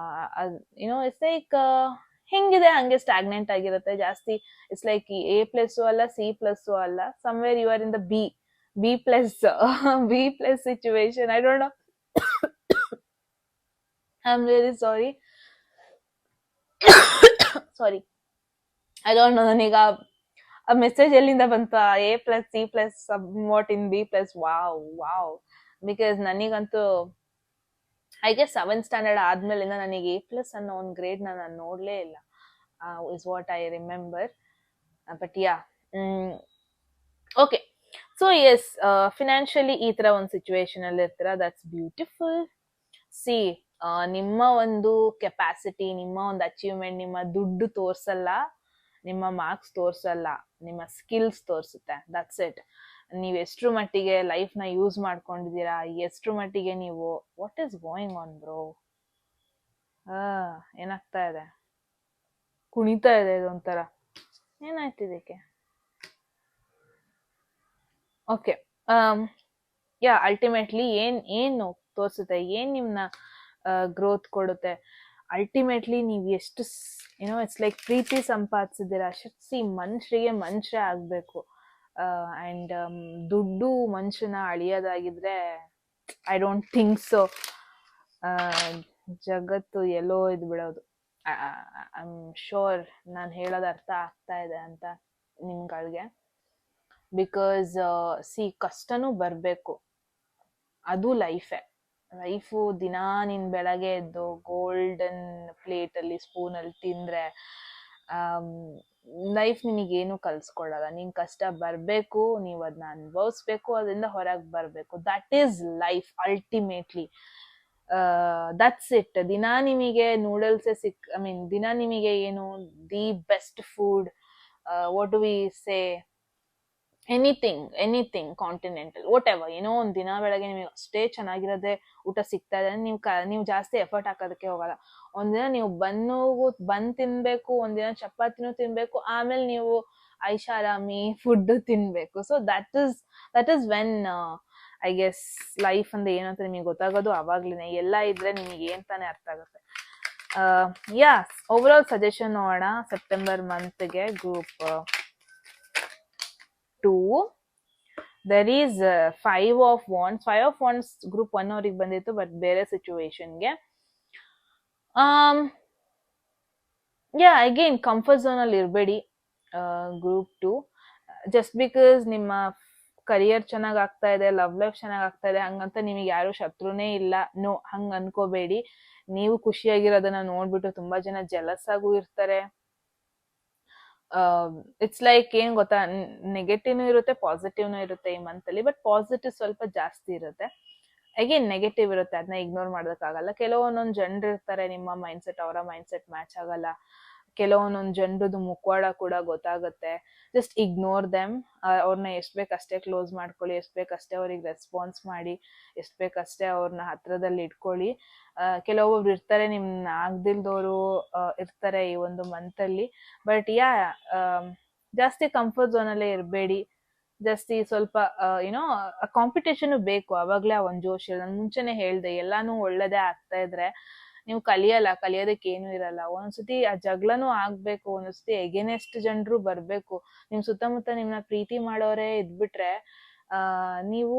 A: ಇಟ್ಸ್ ಲೈಕ್ ಹೆಂಗಿದೆ ಹಂಗೆ ಸ್ಟಾಗ್ನೆಂಟ್ ಆಗಿರುತ್ತೆ ಜಾಸ್ತಿ. ಇಟ್ಸ್ ಲೈಕ್ A+ ಅಲ್ಲ, C+ ಅಲ್ಲ, somewhere you are in the B+ situation. I don't know. I'm really sorry. I don't know. ನನಗ ಆ ಮೆಸೇಜ್ ಎಲ್ಲಿಂದ ಬಂತು, A+, C+, what in B+. Wow. Because ನನಗಂತೂ ಐ ಗೆಸ್ 7th ಸ್ಟ್ಯಾಂಡರ್ಡ್ ಆದ್ಮೇಲಿಂದ ನನಗೆ A+ ಅನ್ನೋ ಒಂದು ಗ್ರೇಡ್ ನಾನು ನೋಡ್ಲೇ ಇಲ್ಲ, is what I remember. But yeah, okay. So yes, financially ಈ ತರ ಒಂದು ಸಿಚುವೇಶನ್ ಅಲ್ಲಿ ಇರ್ತೀರಾ, ದಟ್ಸ್ ಬ್ಯೂಟಿಫುಲ್. ಸಿ, ನಿಮ್ಮ ಒಂದು ಕೆಪಾಸಿಟಿ, ನಿಮ್ಮ ಒಂದು ಅಚೀವ್ಮೆಂಟ್ ನಿಮ್ಮ ದುಡ್ಡು ತೋರ್ಸಲ್ಲ, ನಿಮ್ಮ ಮಾರ್ಕ್ಸ್ ತೋರ್ಸಲ್ಲ, ನಿಮ್ಮ ಸ್ಕಿಲ್ಸ್ ತೋರಿಸುತ್ತೆ. That's it. ನೀವು ಎಷ್ಟ್ರ ಮಟ್ಟಿಗೆ ಲೈಫ್ನ ಯೂಸ್ ಮಾಡ್ಕೊಂಡಿದ್ದೀರಾ, ಎಷ್ಟ್ರ ಮಟ್ಟಿಗೆ ನೀವು, what is going on bro? ಏನಾಗ್ತಾ ಇದೆ? ಕುಣಿತಾ ಇದೆ ಇದೊಂಥರ. ಏನಾಯ್ತು ಇದಕ್ಕೆ? ಓಕೆ. ಯಾ, ಅಲ್ಟಿಮೇಟ್ಲಿ ಏನು ತೋರಿಸುತ್ತೆ, ಏನ್ ನಿಮ್ನ ಗ್ರೋತ್ ಕೊಡುತ್ತೆ? ಅಲ್ಟಿಮೇಟ್ಲಿ ನೀವು ಎಷ್ಟು ಏನೋ ಇಟ್ಸ್ ಲೈಕ್ ಪ್ರೀತಿ ಸಂಪಾದಿಸಿದ್ದೀರಾ. ಸಿ, ಮನುಷ್ಯರಿಗೆ ಮನುಷ್ಯ ಆಗ್ಬೇಕು. ಅಂಡ್ ದುಡ್ಡು ಮನುಷ್ಯನ ಅಳಿಯೋದಾಗಿದ್ರೆ ಐ ಡೋಂಟ್ ಥಿಂಕ್ ಸೊ. ಜಗತ್ತು ಎಲ್ಲೋ ಇದು ಬಿಡೋದು. ಐ ಆಮ್ ಶೋರ್ ನಾನು ಹೇಳೋದು ಅರ್ಥ ಆಗ್ತಾ ಇದೆ ಅಂತ ನಿಮ್ಗಳಿಗೆ. ಬಿಕಾಸ್ ಸಿ, ಕಷ್ಟನೂ ಬರಬೇಕು, ಅದು ಲೈಫು ದಿನಾ ನೀನ್ ಬೆಳಗ್ಗೆ ಎದ್ದು ಗೋಲ್ಡನ್ ಪ್ಲೇಟಲ್ಲಿ ಸ್ಪೂನಲ್ಲಿ ತಿಂದ್ರೆ ಲೈಫ್ ನಿನಗೇನು ಕಲ್ಸ್ಕೊಡಲ್ಲ. ನಿನ್ ಕಷ್ಟ ಬರಬೇಕು, ನೀವು ಅದನ್ನ ಅನುಭವಿಸ್ಬೇಕು, ಅದರಿಂದ ಹೊರಗೆ ಬರಬೇಕು. That is life ultimately. That's it. ದಿನಾ ನಿಮಗೆ ನೂಡಲ್ಸೇ ದಿನಾ ನಿಮಗೆ ಏನು the best food, what do we say, anything continental, what ever, ಏನೋ ಒಂದು ದಿನ ಬೆಳಗ್ಗೆ ನಿಮಗೆ ಅಷ್ಟೇ ಚೆನ್ನಾಗಿರೋದೇ ಊಟ ಸಿಗ್ತಾ ಇದೆ, ನೀವು ಜಾಸ್ತಿ ಎಫರ್ಟ್ ಹಾಕೋದಕ್ಕೆ ಹೋಗಲ್ಲ. ಒಂದಿನ ನೀವು ಬನ್ ತಿನ್ಬೇಕು, ಒಂದಿನ ಚಪಾತಿನೂ ತಿನ್ಬೇಕು, ಆಮೇಲೆ ನೀವು ಐಷಾರಾಮಿ ಫುಡ್ ತಿನ್ಬೇಕು. So that is when I guess life ಅಂದ್ರೆ ಏನಂತ ನಿಮಗೆ ಗೊತ್ತಾಗೋದು ಅವಾಗ್ಲೇನೆ. ಎಲ್ಲ ಇದ್ರೆ ನಿಮಗೆ ಏನ್ ತಾನೇ ಅರ್ಥ ಆಗುತ್ತೆ. ಯಾ, ಓವರ್ ಆಲ್ ಸಜೆಷನ್ ನೋಡೋಣ. ಸೆಪ್ಟೆಂಬರ್ ಮಂತ್ಗೆ group 2 there is 5 of wands group 1 ಅವ್ರಿಗೆ ಬಂದಿತ್ತು, ಬಟ್ ಬೇರೆ ಸಿಚುವೇಶನ್ಗೆ. ಯಾ, ಅಗೇನ್ ಕಂಫರ್ಟ್ ಝೋನ್ ಅಲ್ಲಿ ಇರಬೇಡಿ. ಗ್ರೂಪ್ 2 ಜಸ್ಟ್ ಬಿಕಾಸ್ ನಿಮ್ಮ ಕರಿಯರ್ ಚೆನ್ನಾಗ್ ಆಗ್ತಾ ಇದೆ, ಲವ್ ಲೈಫ್ ಚೆನ್ನಾಗ್ ಆಗ್ತಾ ಇದೆ, ಹಂಗಂತ ನಿಮಗೆ ಯಾರು ಶತ್ರುನೇ ಇಲ್ಲ, ನೋ, ಹಂಗ ಅನ್ಕೋಬೇಡಿ. ನೀವು ಖುಷಿಯಾಗಿರೋದನ್ನ ನೋಡ್ಬಿಟ್ಟು ತುಂಬಾ ಜನ ಜೆಲಸ್ ಆಗೂ ಇರ್ತಾರೆ. ಇಟ್ಸ್ ಲೈಕ್ ಏನ್ ಗೊತ್ತಾ, ನೆಗೆಟಿವ್ನು ಇರುತ್ತೆ, ಪಾಸಿಟಿವ್ನು ಇರುತ್ತೆ ಈ ಮಂತ್ ಅಲ್ಲಿ. ಬಟ್ ಪಾಸಿಟಿವ್ ಸ್ವಲ್ಪ ಜಾಸ್ತಿ ಇರುತ್ತೆ, ಅಗೇನ್ ನೆಗೆಟಿವ್ ಇರುತ್ತೆ, ಅದನ್ನ ಇಗ್ನೋರ್ ಮಾಡೋದಕ್ಕಾಗಲ್ಲ. ಕೆಲವೊಂದೊಂದು ಜನರು ಇರ್ತಾರೆ, ನಿಮ್ಮ ಮೈಂಡ್ಸೆಟ್ ಅವರ ಮೈಂಡ್ಸೆಟ್ ಮ್ಯಾಚ್ ಆಗಲ್ಲ. ಕೆಲವೊಂದೊಂದು ಜನರದು ಮುಖವಾಡ ಕೂಡ ಗೊತ್ತಾಗುತ್ತೆ. Just ignore them. ಅವ್ರನ್ನ ಎಷ್ಟ್ ಬೇಕಷ್ಟೇ ಕ್ಲೋಸ್ ಮಾಡ್ಕೊಳ್ಳಿ, ಎಷ್ಟ್ ಬೇಕಷ್ಟೇ ಅವ್ರಿಗೆ ರೆಸ್ಪಾನ್ಸ್ ಮಾಡಿ, ಎಷ್ಟ್ ಬೇಕಷ್ಟೇ ಅವ್ರನ್ನ ಹತ್ರದಲ್ಲಿ ಇಟ್ಕೊಳ್ಳಿ. ಕೆಲವೊಬ್ರು ಇರ್ತಾರೆ, ನಿಮ್ನ ಆಗ್ದಿಲ್ದವರು ಇರ್ತಾರೆ ಈ ಒಂದು ಮಂತಲ್ಲಿ. ಬಟ್ ಯಾ, ಜಾಸ್ತಿ ಕಂಫರ್ಟ್ ಝೋನ್ ಅಲ್ಲೇ ಇರಬೇಡಿ. ಜಾಸ್ತಿ ಸ್ವಲ್ಪ ಏನೋ ಕಾಂಪಿಟೇಷನ್ ಬೇಕು, ಅವಾಗ್ಲೇ ಆ ಒಂದ್ ಜೋಶ್. ನಾನು ಮುಂಚೆನೆ ಹೇಳ್ದೆ, ಎಲ್ಲಾನು ಒಳ್ಳೇದೇ ಆಗ್ತಾ ಇದ್ರೆ ನೀವು ಕಲಿಯೋದಕ್ಕೆ ಏನು ಇರಲ್ಲ. ಒಂದೊಂದ್ಸತಿ ಆ ಜಗಳನೂ ಆಗ್ಬೇಕು, ಒಂದೊಂದ್ಸತಿ ಎಗೇನೆಸ್ಟ್ ಜನರು ಬರ್ಬೇಕು. ನಿಮ್ ಸುತ್ತಮುತ್ತ ನಿಮ್ನ ಪ್ರೀತಿ ಮಾಡೋರೇ ಇದ್ಬಿಟ್ರೆ, ನೀವು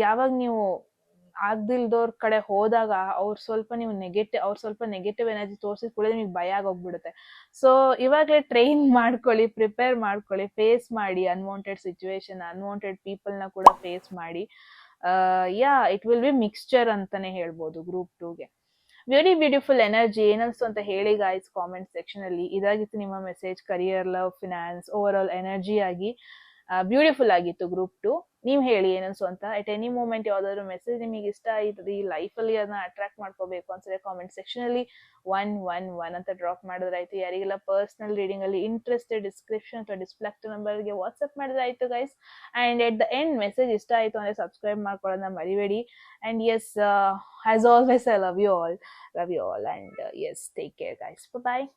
A: ಯಾವಾಗ ನೀವು ಆಗ್ದಿಲ್ದವ್ರ ಕಡೆ ಹೋದಾಗ ಅವ್ರು ಸ್ವಲ್ಪ ನೆಗೆಟಿವ್ ಎನರ್ಜಿ ತೋರ್ಸಿದ ಕೂಡ ನಿಮಗೆ ಭಯ ಆಗೋಗ್ಬಿಡುತ್ತೆ. ಸೊ ಇವಾಗಲೇ ಟ್ರೈನ್ ಮಾಡ್ಕೊಳ್ಳಿ, ಪ್ರಿಪೇರ್ ಮಾಡ್ಕೊಳ್ಳಿ, ಫೇಸ್ ಮಾಡಿ ಅನ್ವಾಂಟೆಡ್ ಸಿಚುವೇಶನ್, ಅನ್ವಾಂಟೆಡ್ ಪೀಪಲ್ನ ಕೂಡ ಫೇಸ್ ಮಾಡಿ. Yeah, it will be mixture ಅಂತಾನೆ ಹೇಳ್ಬೋದು ಗ್ರೂಪ್ 2ಗೆ. Very beautiful energy. ಏನನ್ಸ್ತು ಅಂತ ಹೇಳಿ ಗಾಯ್ಸ್ ಕಾಮೆಂಟ್ ಸೆಕ್ಷನ್ ಅಲ್ಲಿ. ಇದಾಗಿತ್ತು ನಿಮ್ಮ message, career, love, finance, over all energy ಆಗಿ ಬ್ಯೂಟಿಫುಲ್ ಆಗಿತ್ತು ಗ್ರೂಪ್ 2. ನೀವ್ ಹೇಳಿ ಏನನ್ಸು ಅಂತ. ಅಟ್ ಎನಿ ಮೂಮೆಂಟ್ ಯಾವ್ದಾದ್ರು ಮೆಸೇಜ್ ನಿಮಗೆ ಇಷ್ಟ ಆಯ್ತದೆ, ಈ ಲೈಫಲ್ಲಿ ಅದನ್ನ ಅಟ್ರಾಕ್ಟ್ ಮಾಡ್ಕೋಬೇಕು ಅನ್ಸಿದ್ರೆ ಕಾಮೆಂಟ್ ಸೆಕ್ಷನ್ ಅಲ್ಲಿ 111 ಅಂತ ಡ್ರಾಪ್ ಮಾಡಿದ್ರಾಯ್ತು. ಯಾರಿಗೆಲ್ಲ ಪರ್ಸನಲ್ ರೀಡಿಂಗ್ ಅಲ್ಲಿ ಇಂಟ್ರೆಸ್ಟೆಡ್, ಡಿಸ್ಕ್ರಿಪ್ಷನ್ ಅಥವಾ ಡಿಸ್ಪ್ಲೇ ನಂಬರ್ಗೆ ವಾಟ್ಸ್ಆಪ್ ಮಾಡಿದ್ರಾಯ್ತು guys. And at the end message ಇಷ್ಟ ಆಯ್ತು ಅಂದ್ರೆ ಸಬ್ಸ್ಕ್ರೈಬ್ ಮಾಡ್ಕೊಳ್ಳೋದನ್ನ ಮರಿಬೇಡಿ. And yes, as always I love you all, and yes, take care guys, bye bye.